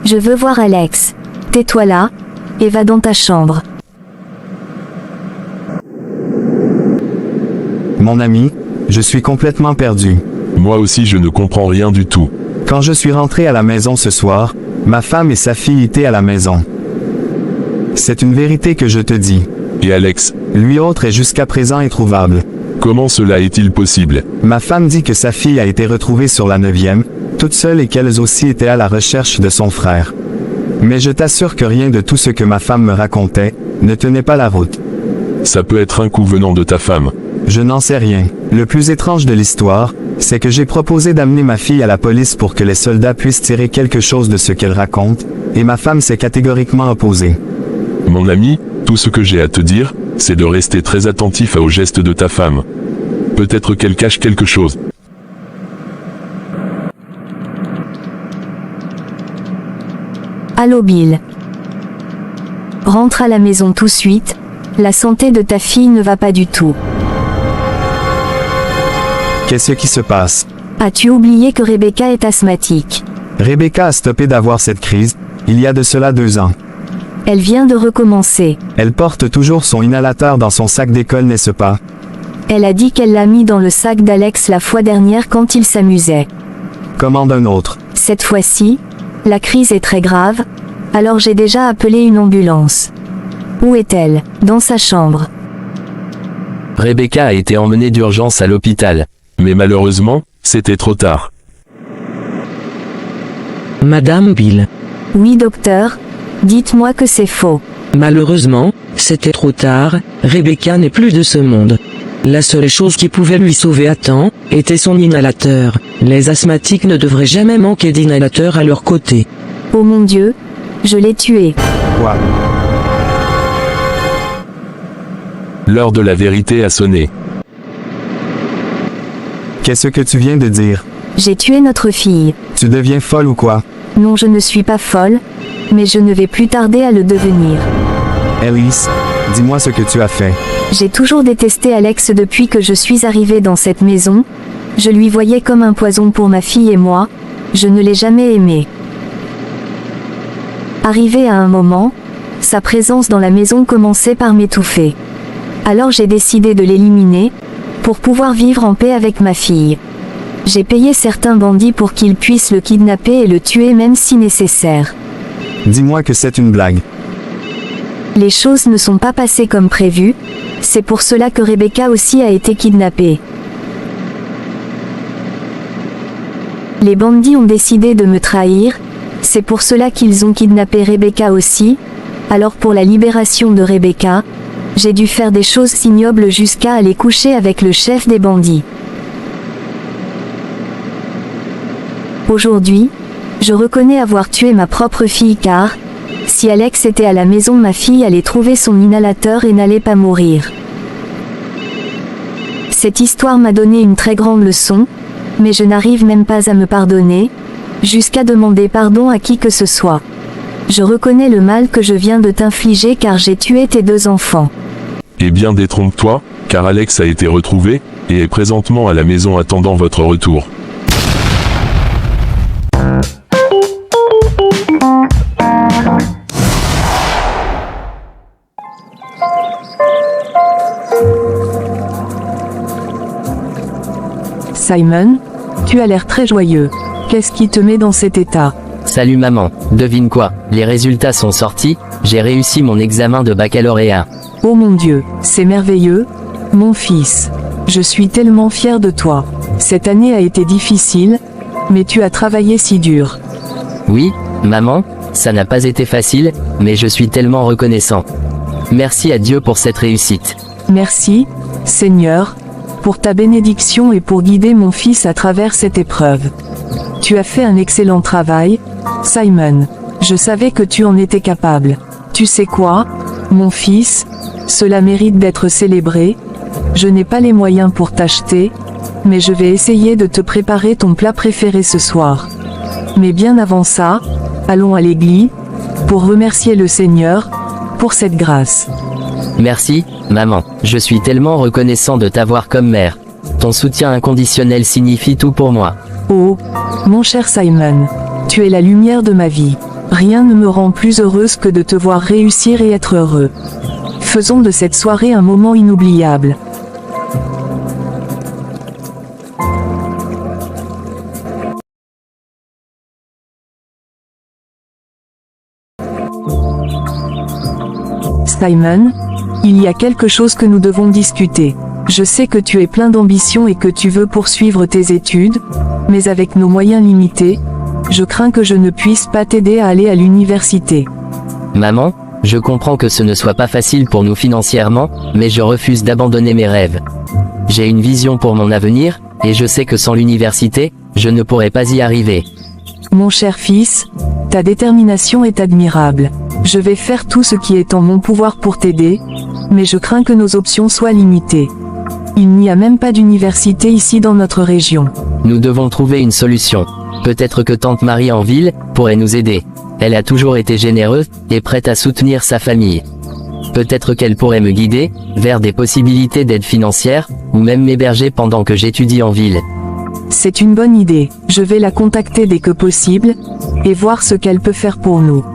Je veux voir Alex. Tais-toi là, et va dans ta chambre. Mon ami, je suis complètement perdu. Moi aussi je ne comprends rien du tout. Quand je suis rentré à la maison ce soir, ma femme et sa fille étaient à la maison. C'est une vérité que je te dis. Et Alex, Lui autre est jusqu'à présent introuvable. comment cela est-il possible? Ma femme dit que sa fille a été retrouvée sur la 9e, toute seule et qu'elles aussi étaient à la recherche de son frère. Mais je t'assure que rien de tout ce que ma femme me racontait ne tenait pas la route. Ça peut être un coup venant de ta femme. Je n'en sais rien. Le plus étrange de l'histoire, c'est que j'ai proposé d'amener ma fille à la police pour que les soldats puissent tirer quelque chose de ce qu'elle raconte, et ma femme s'est catégoriquement opposée. Mon ami, tout ce que j'ai à te dire, c'est de rester très attentif aux gestes de ta femme. Peut-être qu'elle cache quelque chose. Allô Bill. Rentre à la maison tout de suite, la santé de ta fille ne va pas du tout. Qu'est-ce qui se passe? As-tu oublié que Rebecca est asthmatique? Rebecca a stoppé d'avoir cette crise, il y a de cela 2 ans. Elle vient de recommencer. Elle porte toujours son inhalateur dans son sac d'école, n'est-ce pas? Elle a dit qu'elle l'a mis dans le sac d'Alex la fois dernière quand il s'amusait. Commande un autre. Cette fois-ci, la crise est très grave, alors j'ai déjà appelé une ambulance. Où est-elle? Dans sa chambre. Rebecca a été emmenée d'urgence à l'hôpital. Mais malheureusement, c'était trop tard. Madame Bill. Oui docteur, dites-moi que c'est faux. Malheureusement, c'était trop tard, Rebecca n'est plus de ce monde. La seule chose qui pouvait lui sauver à temps, était son inhalateur. Les asthmatiques ne devraient jamais manquer d'inhalateur à leur côté. Oh mon Dieu, je l'ai tué. Quoi? L'heure de la vérité a sonné. Qu'est-ce que tu viens de dire? J'ai tué notre fille. Tu deviens folle ou quoi? Non, je ne suis pas folle, mais je ne vais plus tarder à le devenir. Alice, dis-moi ce que tu as fait. J'ai toujours détesté Alex depuis que je suis arrivée dans cette maison. Je lui voyais comme un poison pour ma fille et moi. Je ne l'ai jamais aimé. Arrivé à un moment, sa présence dans la maison commençait par m'étouffer. Alors j'ai décidé de l'éliminer, pour pouvoir vivre en paix avec ma fille. J'ai payé certains bandits pour qu'ils puissent le kidnapper et le tuer même si nécessaire. Dis-moi que c'est une blague. Les choses ne sont pas passées comme prévu, c'est pour cela que Rebecca aussi a été kidnappée. Les bandits ont décidé de me trahir, c'est pour cela qu'ils ont kidnappé Rebecca aussi. Alors pour la libération de Rebecca, j'ai dû faire des choses ignobles jusqu'à aller coucher avec le chef des bandits. Aujourd'hui, je reconnais avoir tué ma propre fille car, si Alex était à la maison, ma fille allait trouver son inhalateur et n'allait pas mourir. Cette histoire m'a donné une très grande leçon, mais je n'arrive même pas à me pardonner, jusqu'à demander pardon à qui que ce soit. Je reconnais le mal que je viens de t'infliger car j'ai tué tes 2 enfants. Eh bien détrompe-toi, car Alex a été retrouvé, et est présentement à la maison attendant votre retour. Simon, tu as l'air très joyeux. Qu'est-ce qui te met dans cet état? Salut maman, devine quoi, les résultats sont sortis, j'ai réussi mon examen de baccalauréat. Oh mon Dieu, c'est merveilleux, mon fils. Je suis tellement fier de toi. Cette année a été difficile, mais tu as travaillé si dur. Oui, maman, ça n'a pas été facile, mais je suis tellement reconnaissant. Merci à Dieu pour cette réussite. Merci, Seigneur, pour ta bénédiction et pour guider mon fils à travers cette épreuve. Tu as fait un excellent travail, Simon. Je savais que tu en étais capable. Tu sais quoi, mon fils, cela mérite d'être célébré. Je n'ai pas les moyens pour t'acheter, mais je vais essayer de te préparer ton plat préféré ce soir. Mais bien avant ça, allons à l'église. pour remercier le Seigneur pour cette grâce. Merci, maman. Je suis tellement reconnaissant de t'avoir comme mère. Ton soutien inconditionnel signifie tout pour moi. Oh, mon cher Simon, tu es la lumière de ma vie. Rien ne me rend plus heureuse que de te voir réussir et être heureux. Faisons de cette soirée un moment inoubliable. Simon, il y a quelque chose que nous devons discuter. Je sais que tu es plein d'ambition et que tu veux poursuivre tes études, mais avec nos moyens limités, je crains que je ne puisse pas t'aider à aller à l'université. Maman, je comprends que ce ne soit pas facile pour nous financièrement, mais je refuse d'abandonner mes rêves. J'ai une vision pour mon avenir, et je sais que sans l'université, je ne pourrais pas y arriver. Mon cher fils, ta détermination est admirable. Je vais faire tout ce qui est en mon pouvoir pour t'aider, mais je crains que nos options soient limitées. Il n'y a même pas d'université ici dans notre région. Nous devons trouver une solution. Peut-être que tante Marie en ville pourrait nous aider. Elle a toujours été généreuse et prête à soutenir sa famille. Peut-être qu'elle pourrait me guider vers des possibilités d'aide financière, ou même m'héberger pendant que j'étudie en ville. C'est une bonne idée. Je vais la contacter dès que possible, et voir ce qu'elle peut faire pour nous.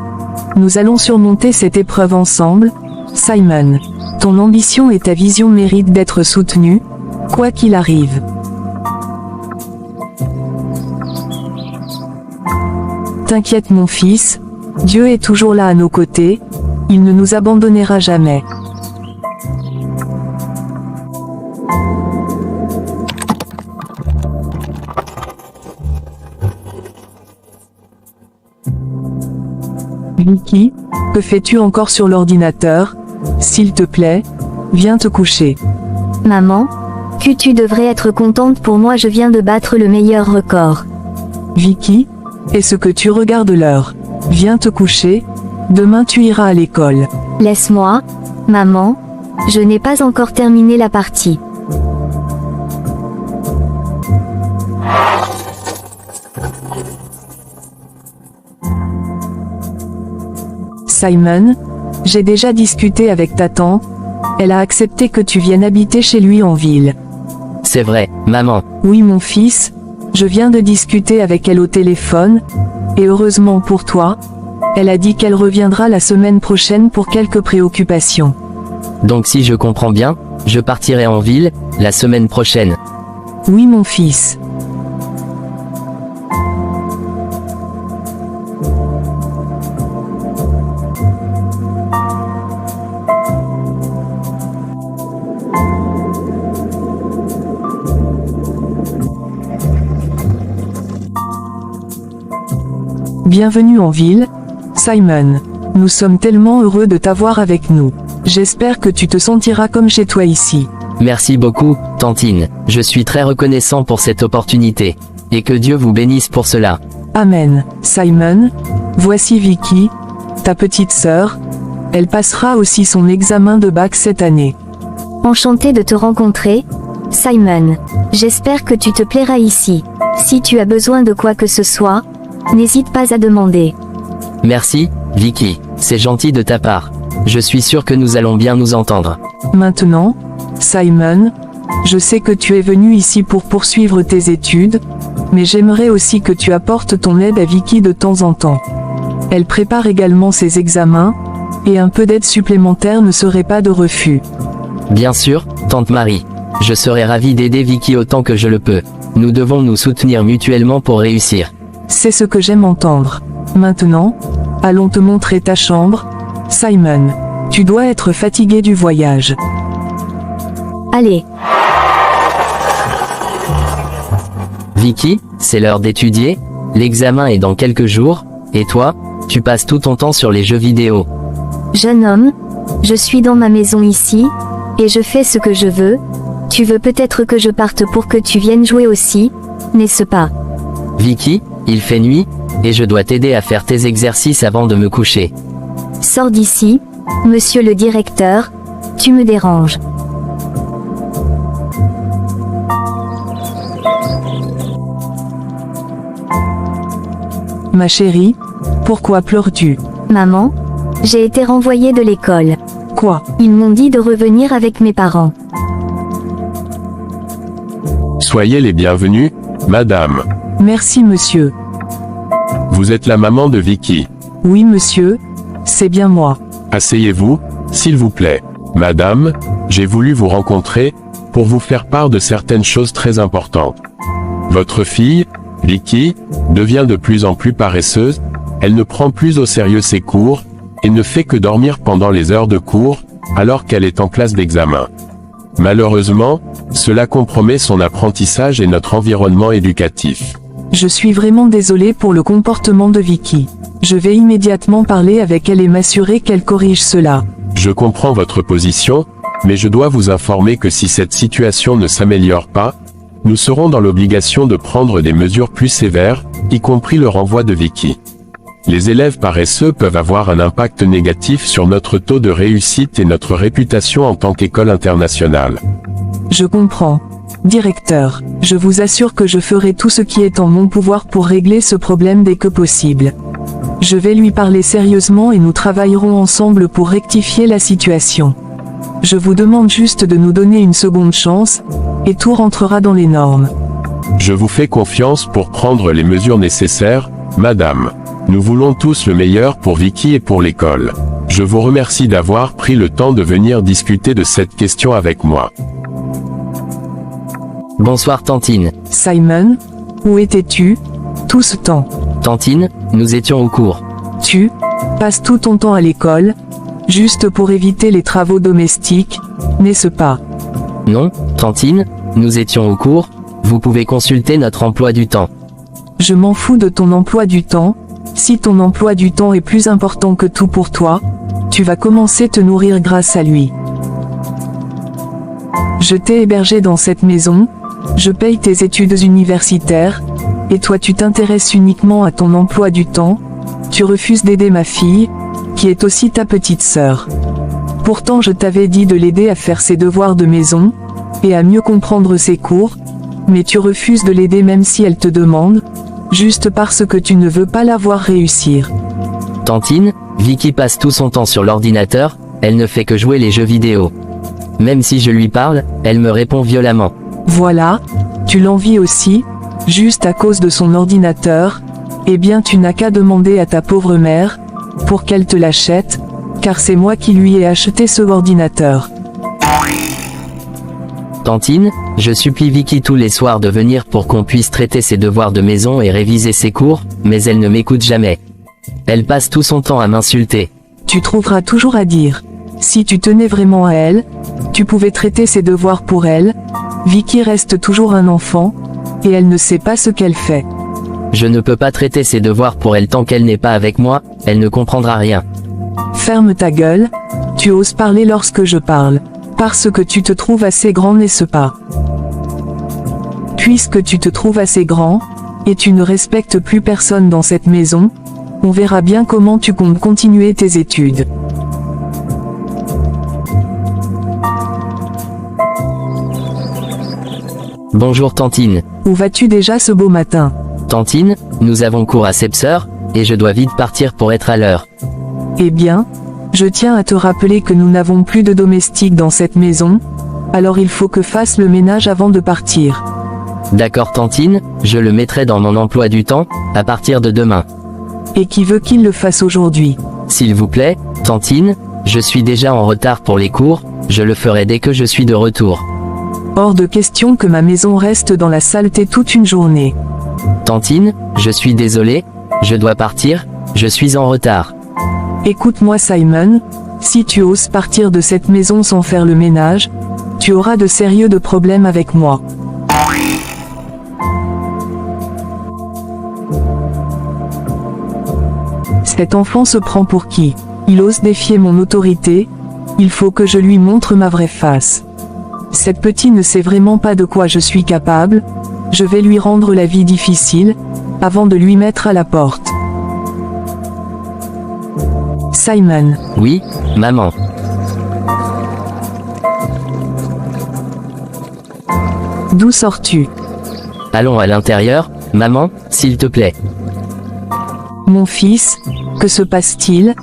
Nous allons surmonter cette épreuve ensemble, Simon. Ton ambition et ta vision méritent d'être soutenues, quoi qu'il arrive. T'inquiète mon fils, Dieu est toujours là à nos côtés, il ne nous abandonnera jamais. Vicky, que fais-tu encore sur l'ordinateur? S'il te plaît, viens te coucher. Maman, que tu devrais être contente pour moi, je viens de battre le meilleur record. Vicky, est-ce que tu regardes l'heure? Viens te coucher, demain tu iras à l'école. Laisse-moi, maman, je n'ai pas encore terminé la partie. Simon, j'ai déjà discuté avec ta tante, elle a accepté que tu viennes habiter chez lui en ville. C'est vrai, maman. Oui mon fils, je viens de discuter avec elle au téléphone, et heureusement pour toi, elle a dit qu'elle reviendra la semaine prochaine pour quelques préoccupations. Donc si je comprends bien, je partirai en ville, la semaine prochaine. Oui mon fils. Bienvenue en ville, Simon. Nous sommes tellement heureux de t'avoir avec nous. J'espère que tu te sentiras comme chez toi ici. Merci beaucoup, tantine. Je suis très reconnaissant pour cette opportunité. Et que Dieu vous bénisse pour cela. Amen. Simon, voici Vicky, ta petite sœur. Elle passera aussi son examen de bac cette année. Enchantée de te rencontrer, Simon. J'espère que tu te plairas ici. Si tu as besoin de quoi que ce soit, n'hésite pas à demander. Merci, Vicky. C'est gentil de ta part. Je suis sûr que nous allons bien nous entendre. Maintenant, Simon, je sais que tu es venu ici pour poursuivre tes études, mais j'aimerais aussi que tu apportes ton aide à Vicky de temps en temps. Elle prépare également ses examens, et un peu d'aide supplémentaire ne serait pas de refus. Bien sûr, tante Marie. Je serai ravi d'aider Vicky autant que je le peux. Nous devons nous soutenir mutuellement pour réussir. C'est ce que j'aime entendre. Maintenant, allons te montrer ta chambre, Simon. Tu dois être fatigué du voyage. Allez. Vicky, c'est l'heure d'étudier. L'examen est dans quelques jours. Et toi, tu passes tout ton temps sur les jeux vidéo. Jeune homme, je suis dans ma maison ici, et je fais ce que je veux. Tu veux peut-être que je parte pour que tu viennes jouer aussi, n'est-ce pas? Vicky, il fait nuit, et je dois t'aider à faire tes exercices avant de me coucher. Sors d'ici, monsieur le directeur, tu me déranges. Ma chérie, pourquoi pleures-tu? Maman, j'ai été renvoyée de l'école. Quoi? Ils m'ont dit de revenir avec mes parents. Soyez les bienvenus, madame. Merci monsieur. Vous êtes la maman de Vicky. Oui monsieur, c'est bien moi. Asseyez-vous, s'il vous plaît. Madame, j'ai voulu vous rencontrer, pour vous faire part de certaines choses très importantes. Votre fille, Vicky, devient de plus en plus paresseuse, elle ne prend plus au sérieux ses cours, et ne fait que dormir pendant les heures de cours, alors qu'elle est en classe d'examen. Malheureusement, cela compromet son apprentissage et notre environnement éducatif. Je suis vraiment désolée pour le comportement de Vicky. Je vais immédiatement parler avec elle et m'assurer qu'elle corrige cela. Je comprends votre position, mais je dois vous informer que si cette situation ne s'améliore pas, nous serons dans l'obligation de prendre des mesures plus sévères, y compris le renvoi de Vicky. Les élèves paresseux peuvent avoir un impact négatif sur notre taux de réussite et notre réputation en tant qu'école internationale. Je comprends. Directeur, je vous assure que je ferai tout ce qui est en mon pouvoir pour régler ce problème dès que possible. Je vais lui parler sérieusement et nous travaillerons ensemble pour rectifier la situation. Je vous demande juste de nous donner une seconde chance, et tout rentrera dans les normes. Je vous fais confiance pour prendre les mesures nécessaires, madame. Nous voulons tous le meilleur pour Vicky et pour l'école. Je vous remercie d'avoir pris le temps de venir discuter de cette question avec moi. Bonsoir Tantine. Simon, où étais-tu tout ce temps? Tantine, nous étions au cours. Tu passes tout ton temps à l'école, juste pour éviter les travaux domestiques, n'est-ce pas? Non, Tantine, nous étions au cours, vous pouvez consulter notre emploi du temps. Je m'en fous de ton emploi du temps. Si ton emploi du temps est plus important que tout pour toi, tu vas commencer à te nourrir grâce à lui. Je t'ai hébergé dans cette maison, je paye tes études universitaires, et toi tu t'intéresses uniquement à ton emploi du temps, tu refuses d'aider ma fille, qui est aussi ta petite sœur. Pourtant je t'avais dit de l'aider à faire ses devoirs de maison, et à mieux comprendre ses cours, mais tu refuses de l'aider même si elle te demande, juste parce que tu ne veux pas la voir réussir. Tantine, Vicky passe tout son temps sur l'ordinateur, elle ne fait que jouer les jeux vidéo. Même si je lui parle, elle me répond violemment. Voilà, tu l'envies aussi, juste à cause de son ordinateur, eh bien tu n'as qu'à demander à ta pauvre mère, pour qu'elle te l'achète, car c'est moi qui lui ai acheté ce ordinateur. Tantine, je supplie Vicky tous les soirs de venir pour qu'on puisse traiter ses devoirs de maison et réviser ses cours, mais elle ne m'écoute jamais. Elle passe tout son temps à m'insulter. Tu trouveras toujours à dire. Si tu tenais vraiment à elle, tu pouvais traiter ses devoirs pour elle. Vicky reste toujours un enfant, et elle ne sait pas ce qu'elle fait. Je ne peux pas traiter ses devoirs pour elle tant qu'elle n'est pas avec moi, elle ne comprendra rien. Ferme ta gueule, tu oses parler lorsque je parle. Parce que tu te trouves assez grand, n'est-ce pas? Puisque tu te trouves assez grand, et tu ne respectes plus personne dans cette maison, on verra bien comment tu comptes continuer tes études. Bonjour Tantine. Où vas-tu déjà ce beau matin? Tantine, nous avons cours à 7h, et je dois vite partir pour être à l'heure. Eh bien, je tiens à te rappeler que nous n'avons plus de domestiques dans cette maison, alors il faut que fasse le ménage avant de partir. D'accord Tantine, je le mettrai dans mon emploi du temps, à partir de demain. Et qui veut qu'il le fasse aujourd'hui? S'il vous plaît, Tantine, je suis déjà en retard pour les cours, je le ferai dès que je suis de retour. Hors de question que ma maison reste dans la saleté toute une journée. Tantine, je suis désolé, je dois partir, je suis en retard. Écoute-moi Simon, si tu oses partir de cette maison sans faire le ménage, tu auras de sérieux problèmes avec moi. Cet enfant se prend pour qui? Il ose défier mon autorité, il faut que je lui montre ma vraie face. Cette petite ne sait vraiment pas de quoi je suis capable, je vais lui rendre la vie difficile, avant de lui mettre à la porte. Simon. Oui, maman. D'où sors-tu? Allons à l'intérieur, maman, s'il te plaît. Mon fils, Que se passe-t-il?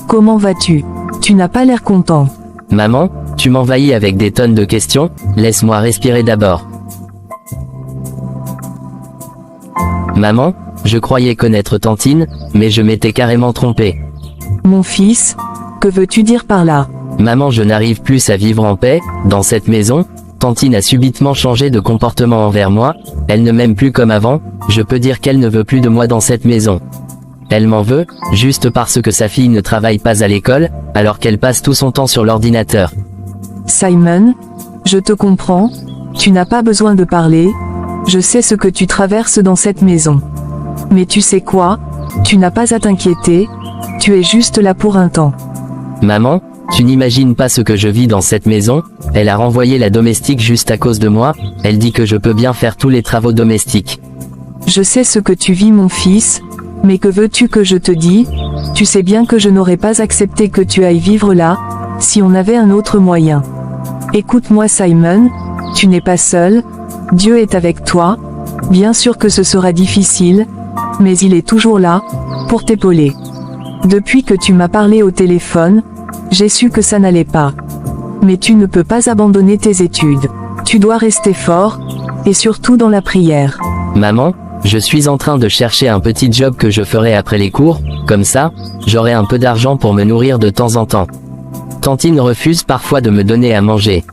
Comment vas-tu? Tu n'as pas l'air content. Maman, tu m'envahis avec des tonnes de questions, laisse-moi respirer d'abord. Maman, je croyais connaître Tantine, mais je m'étais carrément trompé. Mon fils, que veux-tu dire par là? Maman, je n'arrive plus à vivre en paix, dans cette maison. Tantine a subitement changé de comportement envers moi, elle ne m'aime plus comme avant, je peux dire qu'elle ne veut plus de moi dans cette maison. Elle m'en veut, juste parce que sa fille ne travaille pas à l'école, alors qu'elle passe tout son temps sur l'ordinateur. Simon, je te comprends, tu n'as pas besoin de parler, je sais ce que tu traverses dans cette maison. Mais tu sais quoi? Tu n'as pas à t'inquiéter, tu es juste là pour un temps. Maman, tu n'imagines pas ce que je vis dans cette maison, elle a renvoyé la domestique juste à cause de moi, elle dit que je peux bien faire tous les travaux domestiques. Je sais ce que tu vis mon fils, mais que veux-tu que je te dise? Tu sais bien que je n'aurais pas accepté que tu ailles vivre là, si on avait un autre moyen. Écoute-moi Simon, tu n'es pas seul, Dieu est avec toi, bien sûr que ce sera difficile, mais il est toujours là, pour t'épauler. Depuis que tu m'as parlé au téléphone, j'ai su que ça n'allait pas. Mais tu ne peux pas abandonner tes études. Tu dois rester fort, et surtout dans la prière. Maman, je suis en train de chercher un petit job que je ferai après les cours, comme ça, j'aurai un peu d'argent pour me nourrir de temps en temps. Tantine refuse parfois de me donner à manger.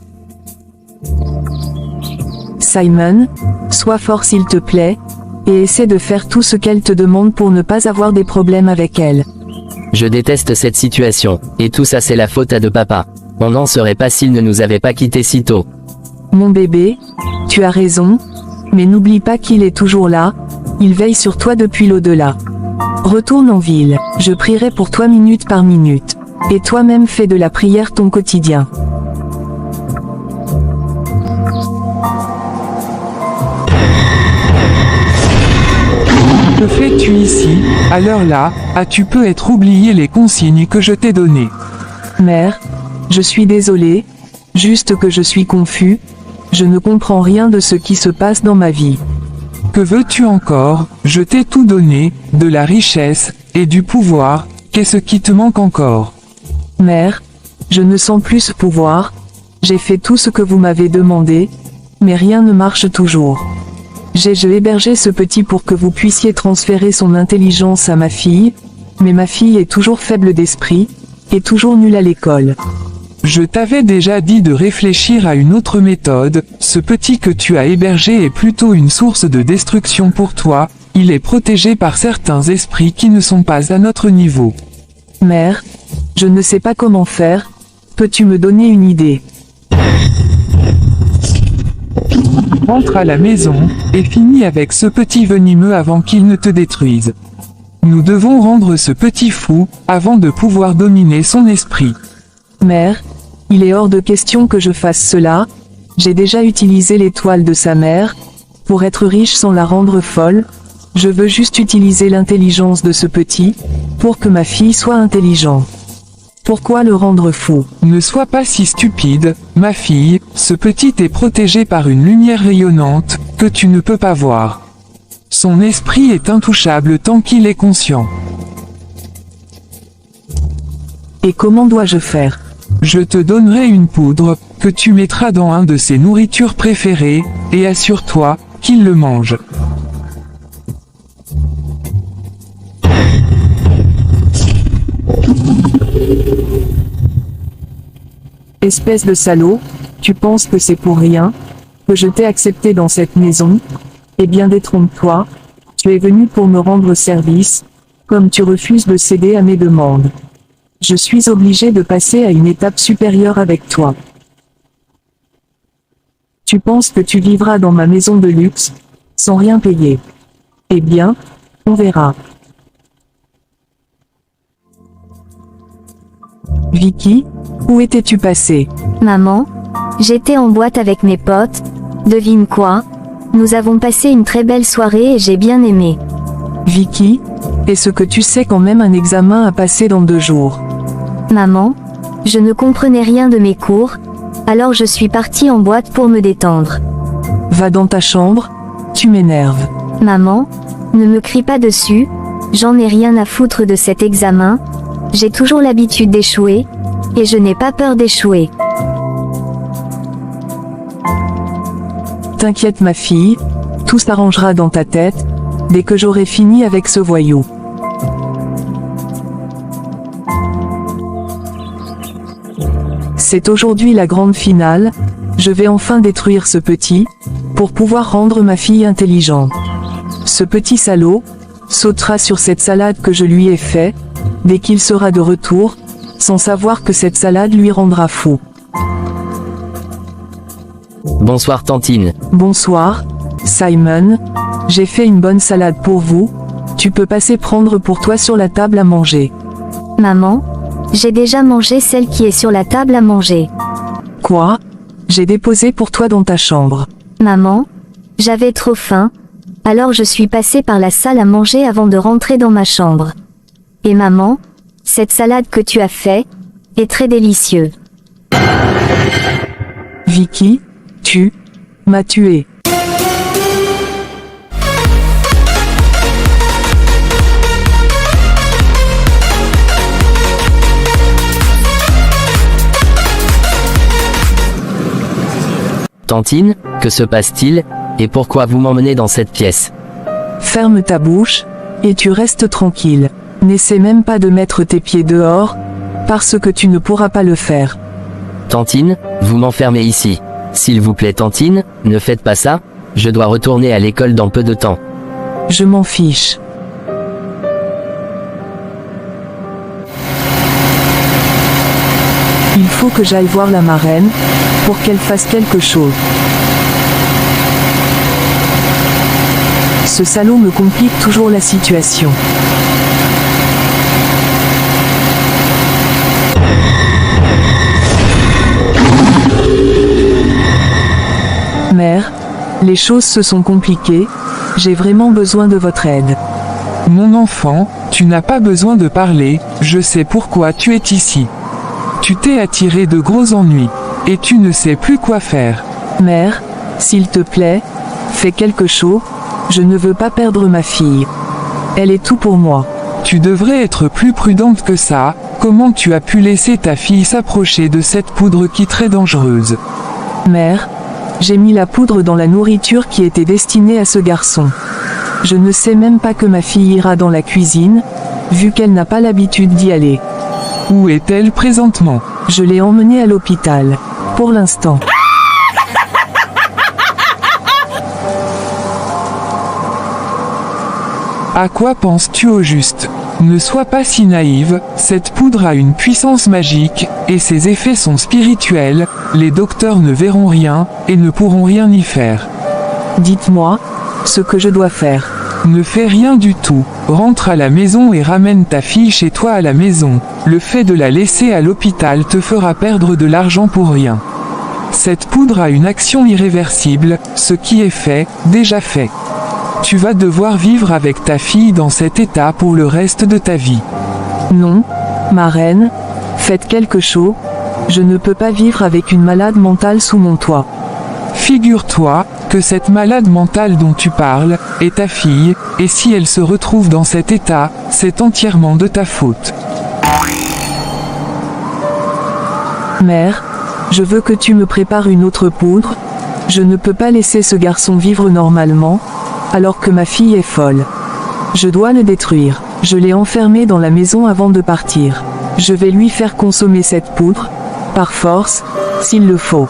Simon, sois fort s'il te plaît, et essaie de faire tout ce qu'elle te demande pour ne pas avoir des problèmes avec elle. Je déteste cette situation, et tout ça c'est la faute à de papa. On n'en serait pas s'il ne nous avait pas quittés si tôt. Mon bébé, tu as raison, mais n'oublie pas qu'il est toujours là, il veille sur toi depuis l'au-delà. Retourne en ville, je prierai pour toi minute par minute, et toi-même fais de la prière ton quotidien. Que fais-tu ici, à l'heure là, as-tu peut-être oublié les consignes que je t'ai données? Mère, je suis désolé, juste que je suis confus, je ne comprends rien de ce qui se passe dans ma vie. Que veux-tu encore? Je t'ai tout donné, de la richesse, et du pouvoir, qu'est-ce qui te manque encore? Mère, je ne sens plus ce pouvoir, j'ai fait tout ce que vous m'avez demandé, mais rien ne marche toujours. J'ai hébergé ce petit pour que vous puissiez transférer son intelligence à ma fille, mais ma fille est toujours faible d'esprit, et toujours nulle à l'école. Je t'avais déjà dit de réfléchir à une autre méthode, ce petit que tu as hébergé est plutôt une source de destruction pour toi, il est protégé par certains esprits qui ne sont pas à notre niveau. Mère, je ne sais pas comment faire, peux-tu me donner une idée? Rentre à la maison, et finis avec ce petit venimeux avant qu'il ne te détruise. Nous devons rendre ce petit fou, avant de pouvoir dominer son esprit. Mère, il est hors de question que je fasse cela, j'ai déjà utilisé l'étoile de sa mère, pour être riche sans la rendre folle, je veux juste utiliser l'intelligence de ce petit, pour que ma fille soit intelligente. Pourquoi le rendre fou? Ne sois pas si stupide, ma fille, ce petit est protégé par une lumière rayonnante, que tu ne peux pas voir. Son esprit est intouchable tant qu'il est conscient. Et comment dois-je faire? Je te donnerai une poudre, que tu mettras dans un de ses nourritures préférées, et assure-toi, qu'il le mange. Espèce de salaud, tu penses que c'est pour rien, que je t'ai accepté dans cette maison? Eh bien détrompe-toi, tu es venu pour me rendre service, comme tu refuses de céder à mes demandes. Je suis obligé de passer à une étape supérieure avec toi. Tu penses que tu vivras dans ma maison de luxe, sans rien payer. Eh bien, on verra. Vicky, où étais-tu passée? Maman, j'étais en boîte avec mes potes. Devine quoi? Nous avons passé une très belle soirée et j'ai bien aimé. Vicky, est-ce que tu sais quand même un examen à passer dans 2 jours? Maman, je ne comprenais rien de mes cours, alors je suis partie en boîte pour me détendre. Va dans ta chambre, tu m'énerves. Maman, ne me crie pas dessus, J'en ai rien à foutre de cet examen. J'ai toujours l'habitude d'échouer. Et je n'ai pas peur d'échouer. T'inquiète ma fille, tout s'arrangera dans ta tête, dès que j'aurai fini avec ce voyou. C'est aujourd'hui la grande finale, je vais enfin détruire ce petit, pour pouvoir rendre ma fille intelligente. Ce petit salaud sautera sur cette salade que je lui ai fait, dès qu'il sera de retour, sans savoir que cette salade lui rendra fou. Bonsoir Tantine. Bonsoir, Simon. J'ai fait une bonne salade pour vous. Tu peux passer prendre pour toi sur la table à manger. Maman, j'ai déjà mangé celle qui est sur la table à manger. Quoi? J'ai déposé pour toi dans ta chambre. Maman, j'avais trop faim, alors je suis passée par la salle à manger avant de rentrer dans ma chambre. Et maman, cette salade que tu as fait est très délicieuse. Vicky, tu m'as tué. Tantine, que se passe-t-il, et pourquoi vous m'emmenez dans cette pièce? Ferme ta bouche, et tu restes tranquille. N'essaie même pas de mettre tes pieds dehors, parce que tu ne pourras pas le faire. Tantine, vous m'enfermez ici. S'il vous plaît Tantine, ne faites pas ça, je dois retourner à l'école dans peu de temps. Je m'en fiche. Il faut que j'aille voir la marraine, pour qu'elle fasse quelque chose. Ce salaud me complique toujours la situation. Mère, les choses se sont compliquées, j'ai vraiment besoin de votre aide. Mon enfant, tu n'as pas besoin de parler, je sais pourquoi tu es ici. Tu t'es attiré de gros ennuis, et tu ne sais plus quoi faire. Mère, s'il te plaît, fais quelque chose, je ne veux pas perdre ma fille. Elle est tout pour moi. Tu devrais être plus prudente que ça, comment tu as pu laisser ta fille s'approcher de cette poudre qui est très dangereuse? Mère, j'ai mis la poudre dans la nourriture qui était destinée à ce garçon. Je ne sais même pas que ma fille ira dans la cuisine, vu qu'elle n'a pas l'habitude d'y aller. Où est-elle présentement? Je l'ai emmenée à l'hôpital. Pour l'instant. À quoi penses-tu au juste? Ne sois pas si naïve, cette poudre a une puissance magique, et ses effets sont spirituels, les docteurs ne verront rien, et ne pourront rien y faire. Dites-moi, ce que je dois faire. Ne fais rien du tout, rentre à la maison et ramène ta fille chez toi à la maison. Le fait de la laisser à l'hôpital te fera perdre de l'argent pour rien. Cette poudre a une action irréversible, ce qui est fait, déjà fait. Tu vas devoir vivre avec ta fille dans cet état pour le reste de ta vie. Non, ma reine, faites quelque chose, je ne peux pas vivre avec une malade mentale sous mon toit. Figure-toi que cette malade mentale dont tu parles est ta fille, et si elle se retrouve dans cet état, c'est entièrement de ta faute. Mère, je veux que tu me prépares une autre poudre, je ne peux pas laisser ce garçon vivre normalement, alors que ma fille est folle. Je dois le détruire. Je l'ai enfermé dans la maison avant de partir. Je vais lui faire consommer cette poudre, par force, s'il le faut.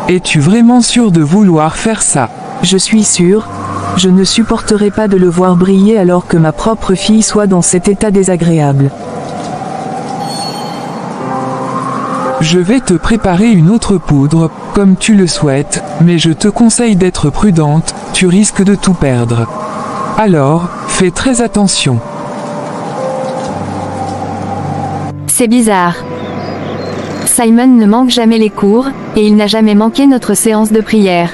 Es-tu vraiment sûr de vouloir faire ça? Je suis sûr, je ne supporterai pas de le voir briller alors que ma propre fille soit dans cet état désagréable. Je vais te préparer une autre poudre, comme tu le souhaites, mais je te conseille d'être prudente, tu risques de tout perdre. Alors, fais très attention. C'est bizarre. Simon ne manque jamais les cours, et il n'a jamais manqué notre séance de prière.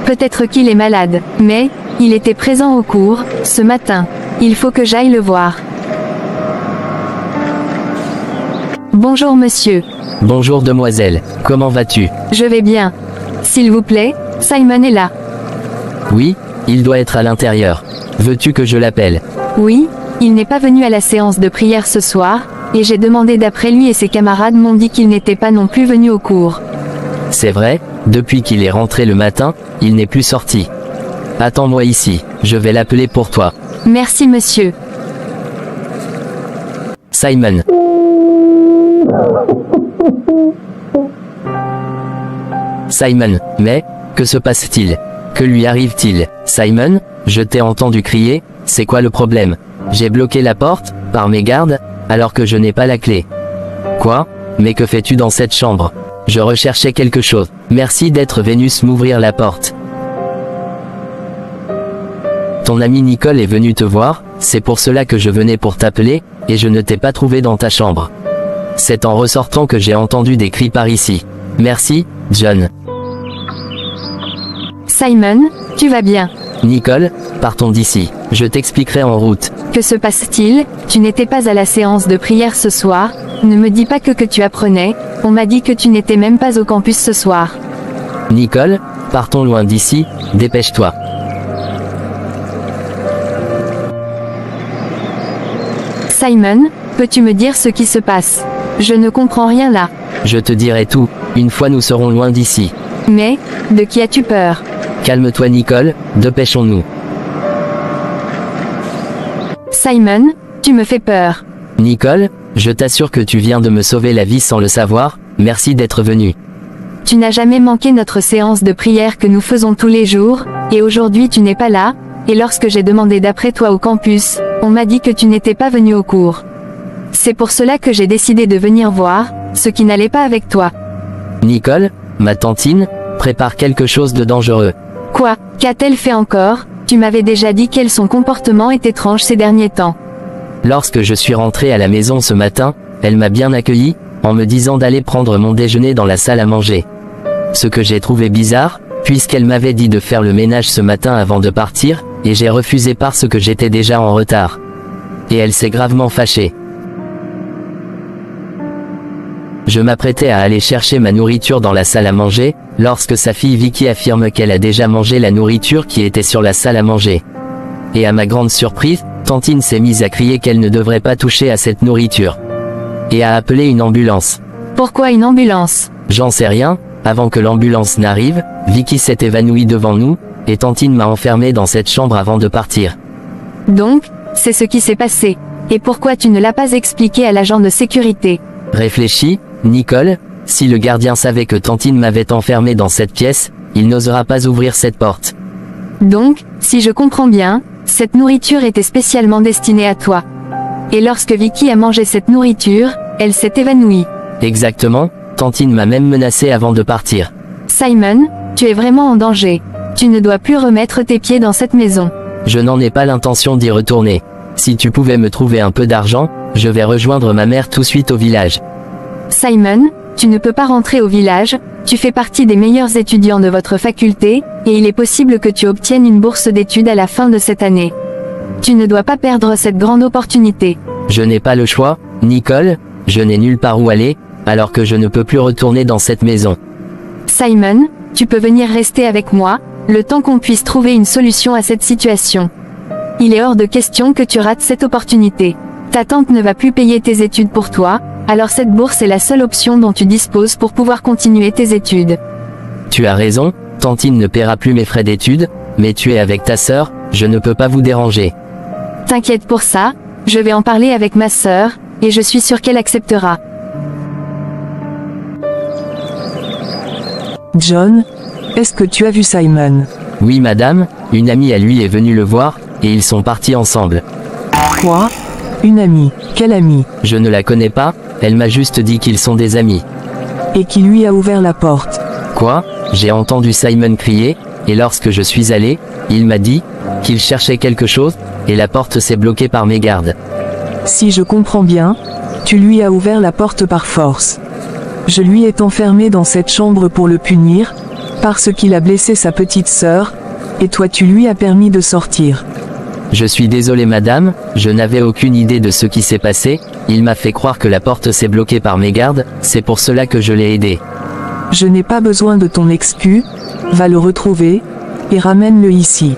Peut-être qu'il est malade, mais il était présent au cours, ce matin. Il faut que j'aille le voir. Bonjour monsieur. Bonjour demoiselle, comment vas-tu? Je vais bien. S'il vous plaît, Simon est là. Oui, il doit être à l'intérieur. Veux-tu que je l'appelle? Oui, Il n'est pas venu à la séance de prière ce soir, et j'ai demandé d'après lui et ses camarades m'ont dit qu'il n'était pas non plus venu au cours. C'est vrai, depuis qu'il est rentré le matin, il n'est plus sorti. Attends-moi ici, je vais l'appeler pour toi. Merci monsieur. Simon. Simon, mais, que se passe-t-il? Que lui arrive-t-il? Simon, je t'ai entendu crier, c'est quoi le problème? J'ai bloqué la porte, par mes gardes, alors que je n'ai pas la clé. Quoi? Mais que fais-tu dans cette chambre? Je recherchais quelque chose. Merci d'être venu m'ouvrir la porte. Ton ami Nicole est venu te voir, c'est pour cela que je venais pour t'appeler, et je ne t'ai pas trouvé dans ta chambre. C'est en ressortant que j'ai entendu des cris par ici. Merci, John. Simon, tu vas bien? Nicole, partons d'ici. Je t'expliquerai en route. Que se passe-t-il? Tu n'étais pas à la séance de prière ce soir. Ne me dis pas que tu apprenais. On m'a dit que tu n'étais même pas au campus ce soir. Nicole, partons loin d'ici, dépêche-toi. Simon, peux-tu me dire ce qui se passe? Je ne comprends rien là. Je te dirai tout, une fois nous serons loin d'ici. Mais, de qui as-tu peur? Calme-toi Nicole, dépêchons-nous. Simon, tu me fais peur. Nicole, je t'assure que tu viens de me sauver la vie sans le savoir, merci d'être venu. Tu n'as jamais manqué notre séance de prière que nous faisons tous les jours, et aujourd'hui tu n'es pas là, et lorsque j'ai demandé d'après toi au campus, on m'a dit que tu n'étais pas venu au cours. C'est pour cela que j'ai décidé de venir voir, ce qui n'allait pas avec toi. Nicole, ma tantine, prépare quelque chose de dangereux. Quoi, qu'a-t-elle fait encore? Tu m'avais déjà dit qu'elle son comportement est étrange ces derniers temps. Lorsque je suis rentré à la maison ce matin, elle m'a bien accueilli, en me disant d'aller prendre mon déjeuner dans la salle à manger. Ce que j'ai trouvé bizarre, puisqu'elle m'avait dit de faire le ménage ce matin avant de partir, et j'ai refusé parce que j'étais déjà en retard. Et elle s'est gravement fâchée. Je m'apprêtais à aller chercher ma nourriture dans la salle à manger, lorsque sa fille Vicky affirme qu'elle a déjà mangé la nourriture qui était sur la salle à manger. Et à ma grande surprise, Tantine s'est mise à crier qu'elle ne devrait pas toucher à cette nourriture. Et a appelé une ambulance. Pourquoi une ambulance? J'en sais rien, avant que l'ambulance n'arrive, Vicky s'est évanouie devant nous, et Tantine m'a enfermé dans cette chambre avant de partir. Donc, c'est ce qui s'est passé. Et pourquoi tu ne l'as pas expliqué à l'agent de sécurité? Réfléchis, Nicole, si le gardien savait que Tantine m'avait enfermé dans cette pièce, il n'osera pas ouvrir cette porte. Donc, si je comprends bien, cette nourriture était spécialement destinée à toi. Et lorsque Vicky a mangé cette nourriture, elle s'est évanouie. Exactement, Tantine m'a même menacé avant de partir. Simon, tu es vraiment en danger. Tu ne dois plus remettre tes pieds dans cette maison. Je n'en ai pas l'intention d'y retourner. Si tu pouvais me trouver un peu d'argent, je vais rejoindre ma mère tout de suite au village. Simon, tu ne peux pas rentrer au village, tu fais partie des meilleurs étudiants de votre faculté, et il est possible que tu obtiennes une bourse d'études à la fin de cette année. Tu ne dois pas perdre cette grande opportunité. Je n'ai pas le choix, Nicole, je n'ai nulle part où aller, alors que je ne peux plus retourner dans cette maison. Simon, tu peux venir rester avec moi, le temps qu'on puisse trouver une solution à cette situation. Il est hors de question que tu rates cette opportunité. Ta tante ne va plus payer tes études pour toi, alors cette bourse est la seule option dont tu disposes pour pouvoir continuer tes études. Tu as raison, Tantine ne paiera plus mes frais d'études, mais tu es avec ta sœur, je ne peux pas vous déranger. T'inquiète pour ça, je vais en parler avec ma sœur, et je suis sûre qu'elle acceptera. John, est-ce que tu as vu Simon? Oui madame, une amie à lui est venue le voir, et ils sont partis ensemble. Quoi? Une amie? Quelle amie? Je ne la connais pas, elle m'a juste dit qu'ils sont des amis. Et qui lui a ouvert la porte? Quoi? J'ai entendu Simon crier, et lorsque je suis allé, il m'a dit qu'il cherchait quelque chose, et la porte s'est bloquée par mes gardes. Si je comprends bien, tu lui as ouvert la porte par force. Je lui ai enfermé dans cette chambre pour le punir, parce qu'il a blessé sa petite sœur, et toi tu lui as permis de sortir. Je suis désolé madame, je n'avais aucune idée de ce qui s'est passé, il m'a fait croire que la porte s'est bloquée par mes gardes, c'est pour cela que je l'ai aidé. Je n'ai pas besoin de ton excuse, va le retrouver, et ramène-le ici.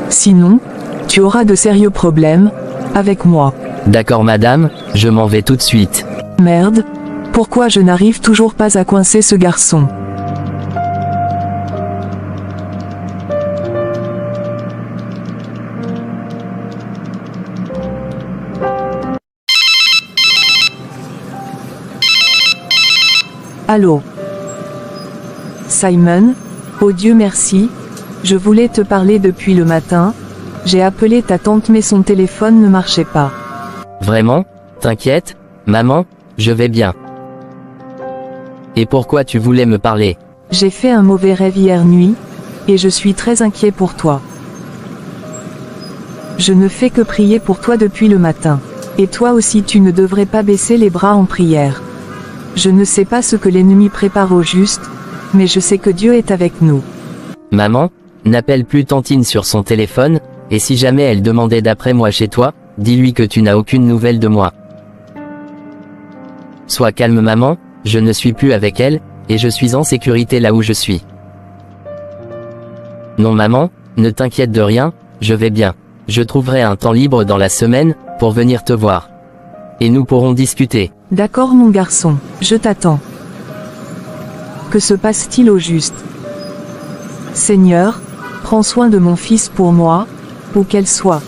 Sinon, tu auras de sérieux problèmes, Avec moi. D'accord madame, je m'en vais tout de suite. Merde. Pourquoi je n'arrive toujours pas à coincer ce garçon? Allô? Simon? Oh Dieu merci. Je voulais te parler depuis le matin. J'ai appelé ta tante mais son téléphone ne marchait pas. Vraiment? T'inquiète, maman, je vais bien. Et pourquoi tu voulais me parler? J'ai fait un mauvais rêve hier nuit, et je suis très inquiet pour toi. Je ne fais que prier pour toi depuis le matin. Et toi aussi tu ne devrais pas baisser les bras en prière. Je ne sais pas ce que l'ennemi prépare au juste, mais je sais que Dieu est avec nous. Maman, n'appelle plus Tantine sur son téléphone, et si jamais elle demandait d'après moi chez toi, dis-lui que tu n'as aucune nouvelle de moi. Sois calme maman, je ne suis plus avec elle, et je suis en sécurité là où je suis. Non maman, ne t'inquiète de rien, je vais bien. Je trouverai un temps libre dans la semaine, pour venir te voir. Et nous pourrons discuter. D'accord mon garçon, je t'attends. Que se passe-t-il au juste? Seigneur, prends soin de mon fils pour moi, où qu'elle soit.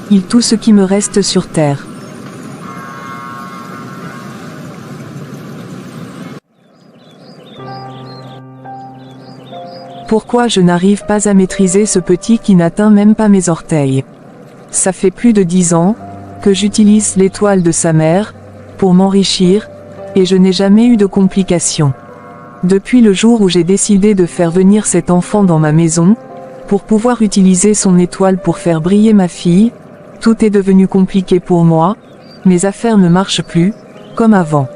Il tout ce qui me reste sur terre. Pourquoi je n'arrive pas à maîtriser ce petit qui n'atteint même pas mes orteils? Ça fait plus de 10 ans que j'utilise l'étoile de sa mère pour m'enrichir, et je n'ai jamais eu de complications. Depuis le jour où j'ai décidé de faire venir cet enfant dans ma maison, pour pouvoir utiliser son étoile pour faire briller ma fille, tout est devenu compliqué pour moi, mes affaires ne marchent plus, comme avant.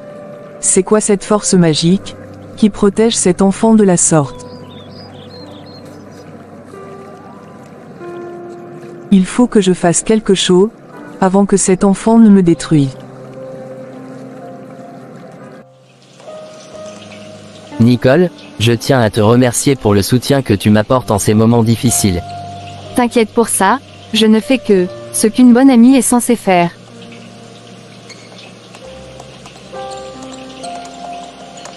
C'est quoi cette force magique, qui protège cet enfant de la sorte? Il faut que je fasse quelque chose, avant que cet enfant ne me détruise. Nicole, je tiens à te remercier pour le soutien que tu m'apportes en ces moments difficiles. T'inquiète pour ça, je ne fais que ce qu'une bonne amie est censée faire.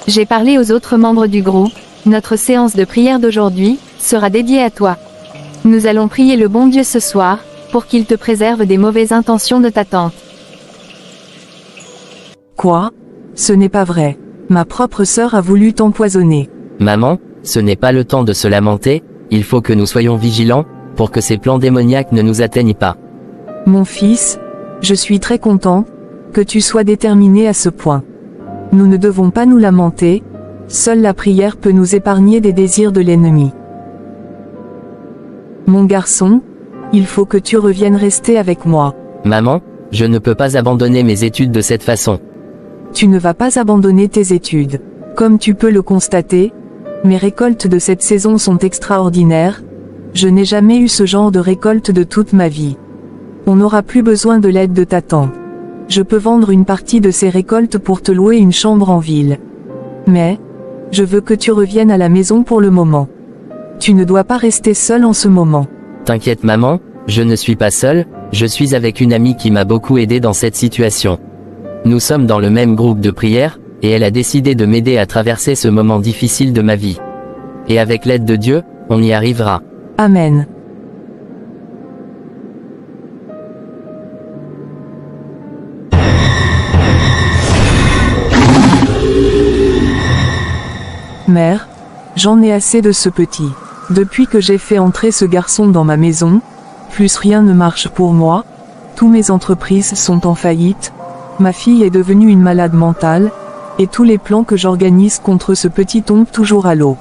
J'ai parlé aux autres membres du groupe, notre séance de prière d'aujourd'hui sera dédiée à toi. Nous allons prier le bon Dieu ce soir, pour qu'il te préserve des mauvaises intentions de ta tante. Quoi? Ce n'est pas vrai. Ma propre sœur a voulu t'empoisonner. Maman, ce n'est pas le temps de se lamenter, il faut que nous soyons vigilants, pour que ces plans démoniaques ne nous atteignent pas. Mon fils, je suis très content que tu sois déterminé à ce point. Nous ne devons pas nous lamenter, seule la prière peut nous épargner des désirs de l'ennemi. Mon garçon, il faut que tu reviennes rester avec moi. Maman, je ne peux pas abandonner mes études de cette façon. Tu ne vas pas abandonner tes études. Comme tu peux le constater, mes récoltes de cette saison sont extraordinaires. Je n'ai jamais eu ce genre de récolte de toute ma vie. On n'aura plus besoin de l'aide de ta tante. Je peux vendre une partie de ces récoltes pour te louer une chambre en ville. Mais, je veux que tu reviennes à la maison pour le moment. Tu ne dois pas rester seul en ce moment. T'inquiète maman, je ne suis pas seul, je suis avec une amie qui m'a beaucoup aidé dans cette situation. Nous sommes dans le même groupe de prière, et elle a décidé de m'aider à traverser ce moment difficile de ma vie. Et avec l'aide de Dieu, on y arrivera. Amen. Mère, j'en ai assez de ce petit. Depuis que j'ai fait entrer ce garçon dans ma maison, plus rien ne marche pour moi, tous mes entreprises sont en faillite, ma fille est devenue une malade mentale, et tous les plans que j'organise contre ce petit tombent toujours à l'eau.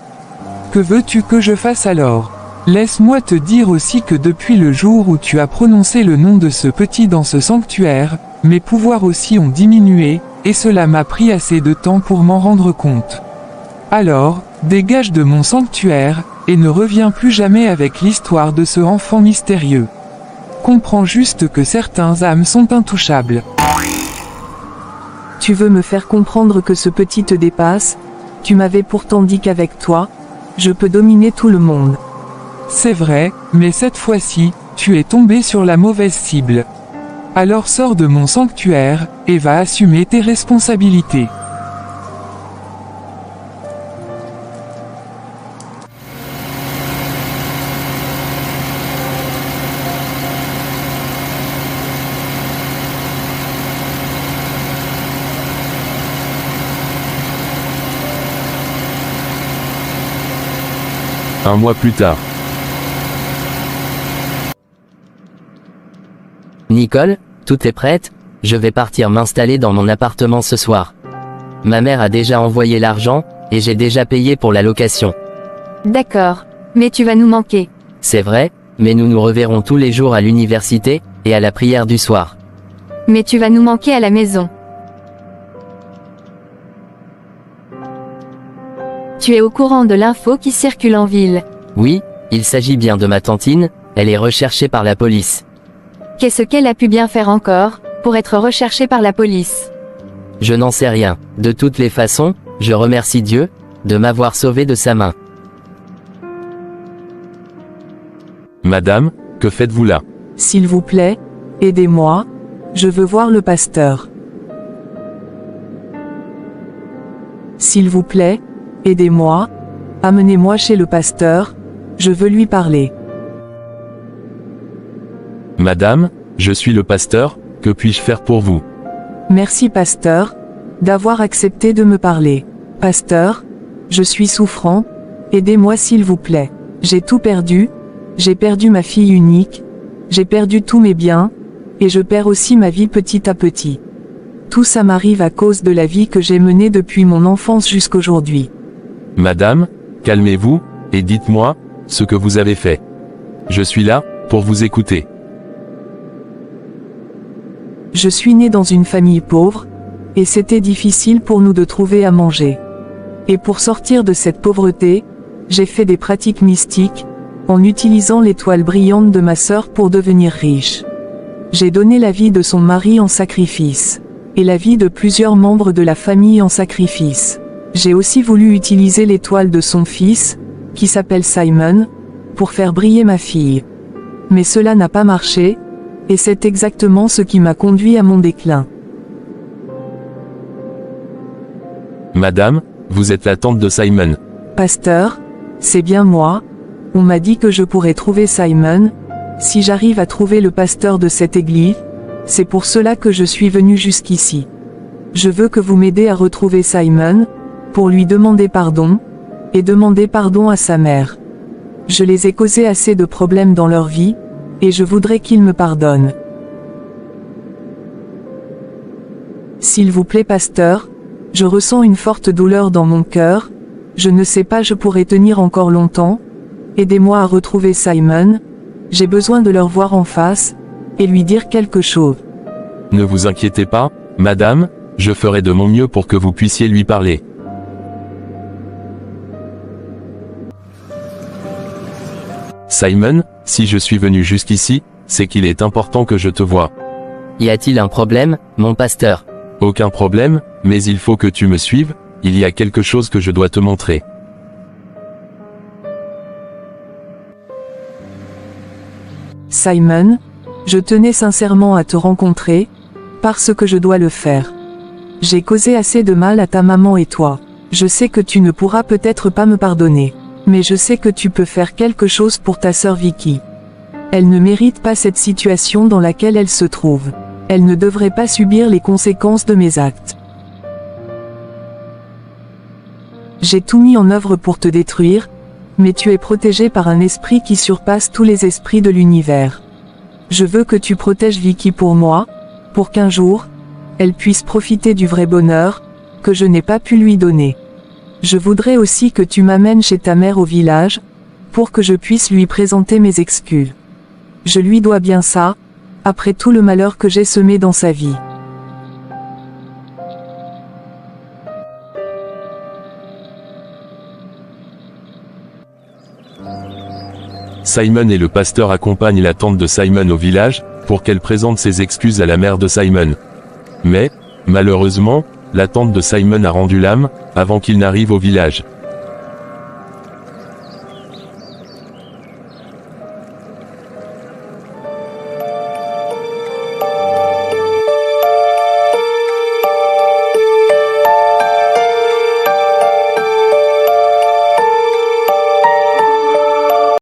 Que veux-tu que je fasse alors? Laisse-moi te dire aussi que depuis le jour où tu as prononcé le nom de ce petit dans ce sanctuaire, mes pouvoirs aussi ont diminué, et cela m'a pris assez de temps pour m'en rendre compte. Alors, dégage de mon sanctuaire, et ne reviens plus jamais avec l'histoire de ce enfant mystérieux. Comprends juste que certains âmes sont intouchables. Tu veux me faire comprendre que ce petit te dépasse? Tu m'avais pourtant dit qu'avec toi, je peux dominer tout le monde. C'est vrai, mais cette fois-ci, tu es tombé sur la mauvaise cible. Alors sors de mon sanctuaire, et va assumer tes responsabilités. Un mois plus tard. Nicole, tout est prête, je vais partir m'installer dans mon appartement ce soir. Ma mère a déjà envoyé l'argent, et j'ai déjà payé pour la location. D'accord. Mais tu vas nous manquer. C'est vrai, mais nous nous reverrons tous les jours à l'université, et à la prière du soir. Mais tu vas nous manquer à la maison. Tu es au courant de l'info qui circule en ville. Oui, il s'agit bien de ma tantine, elle est recherchée par la police. Qu'est-ce qu'elle a pu bien faire encore, pour être recherchée par la police? Je n'en sais rien. De toutes les façons, je remercie Dieu, de m'avoir sauvé de sa main. Madame, que faites-vous là? S'il vous plaît, aidez-moi, je veux voir le pasteur. S'il vous plaît, aidez-moi, amenez-moi chez le pasteur, je veux lui parler. Madame, je suis le pasteur, que puis-je faire pour vous? Merci pasteur, d'avoir accepté de me parler. Pasteur, je suis souffrant, aidez-moi s'il vous plaît. J'ai tout perdu, j'ai perdu ma fille unique, j'ai perdu tous mes biens, et je perds aussi ma vie petit à petit. Tout ça m'arrive à cause de la vie que j'ai menée depuis mon enfance jusqu'aujourd'hui. Madame, calmez-vous, et dites-moi, ce que vous avez fait. Je suis là, pour vous écouter. Je suis né dans une famille pauvre, et c'était difficile pour nous de trouver à manger. Et pour sortir de cette pauvreté, j'ai fait des pratiques mystiques, en utilisant l'étoile brillante de ma sœur pour devenir riche. J'ai donné la vie de son mari en sacrifice, et la vie de plusieurs membres de la famille en sacrifice. J'ai aussi voulu utiliser l'étoile de son fils, qui s'appelle Simon, pour faire briller ma fille. Mais cela n'a pas marché, et c'est exactement ce qui m'a conduit à mon déclin. Madame, vous êtes la tante de Simon. Pasteur, c'est bien moi. On m'a dit que je pourrais trouver Simon, si j'arrive à trouver le pasteur de cette église. C'est pour cela que je suis venu jusqu'ici. Je veux que vous m'aidez à retrouver Simon, pour lui demander pardon, et demander pardon à sa mère. Je les ai causé assez de problèmes dans leur vie, et je voudrais qu'ils me pardonnent. S'il vous plaît pasteur, je ressens une forte douleur dans mon cœur, je ne sais pas je pourrais tenir encore longtemps, aidez-moi à retrouver Simon, j'ai besoin de le revoir en face, et lui dire quelque chose. Ne vous inquiétez pas, madame, je ferai de mon mieux pour que vous puissiez lui parler. Simon, si je suis venu jusqu'ici, c'est qu'il est important que je te voie. Y a-t-il un problème, mon pasteur? Aucun problème, mais il faut que tu me suives, il y a quelque chose que je dois te montrer. Simon, je tenais sincèrement à te rencontrer, parce que je dois le faire. J'ai causé assez de mal à ta maman et toi. Je sais que tu ne pourras peut-être pas me pardonner. Mais je sais que tu peux faire quelque chose pour ta sœur Vicky. Elle ne mérite pas cette situation dans laquelle elle se trouve. Elle ne devrait pas subir les conséquences de mes actes. J'ai tout mis en œuvre pour te détruire, mais tu es protégé par un esprit qui surpasse tous les esprits de l'univers. Je veux que tu protèges Vicky pour moi, pour qu'un jour, elle puisse profiter du vrai bonheur, que je n'ai pas pu lui donner. Je voudrais aussi que tu m'amènes chez ta mère au village, pour que je puisse lui présenter mes excuses. Je lui dois bien ça, après tout le malheur que j'ai semé dans sa vie. Simon et le pasteur accompagnent la tante de Simon au village, pour qu'elle présente ses excuses à la mère de Simon. Mais, malheureusement, la tante de Simon a rendu l'âme, avant qu'il n'arrive au village.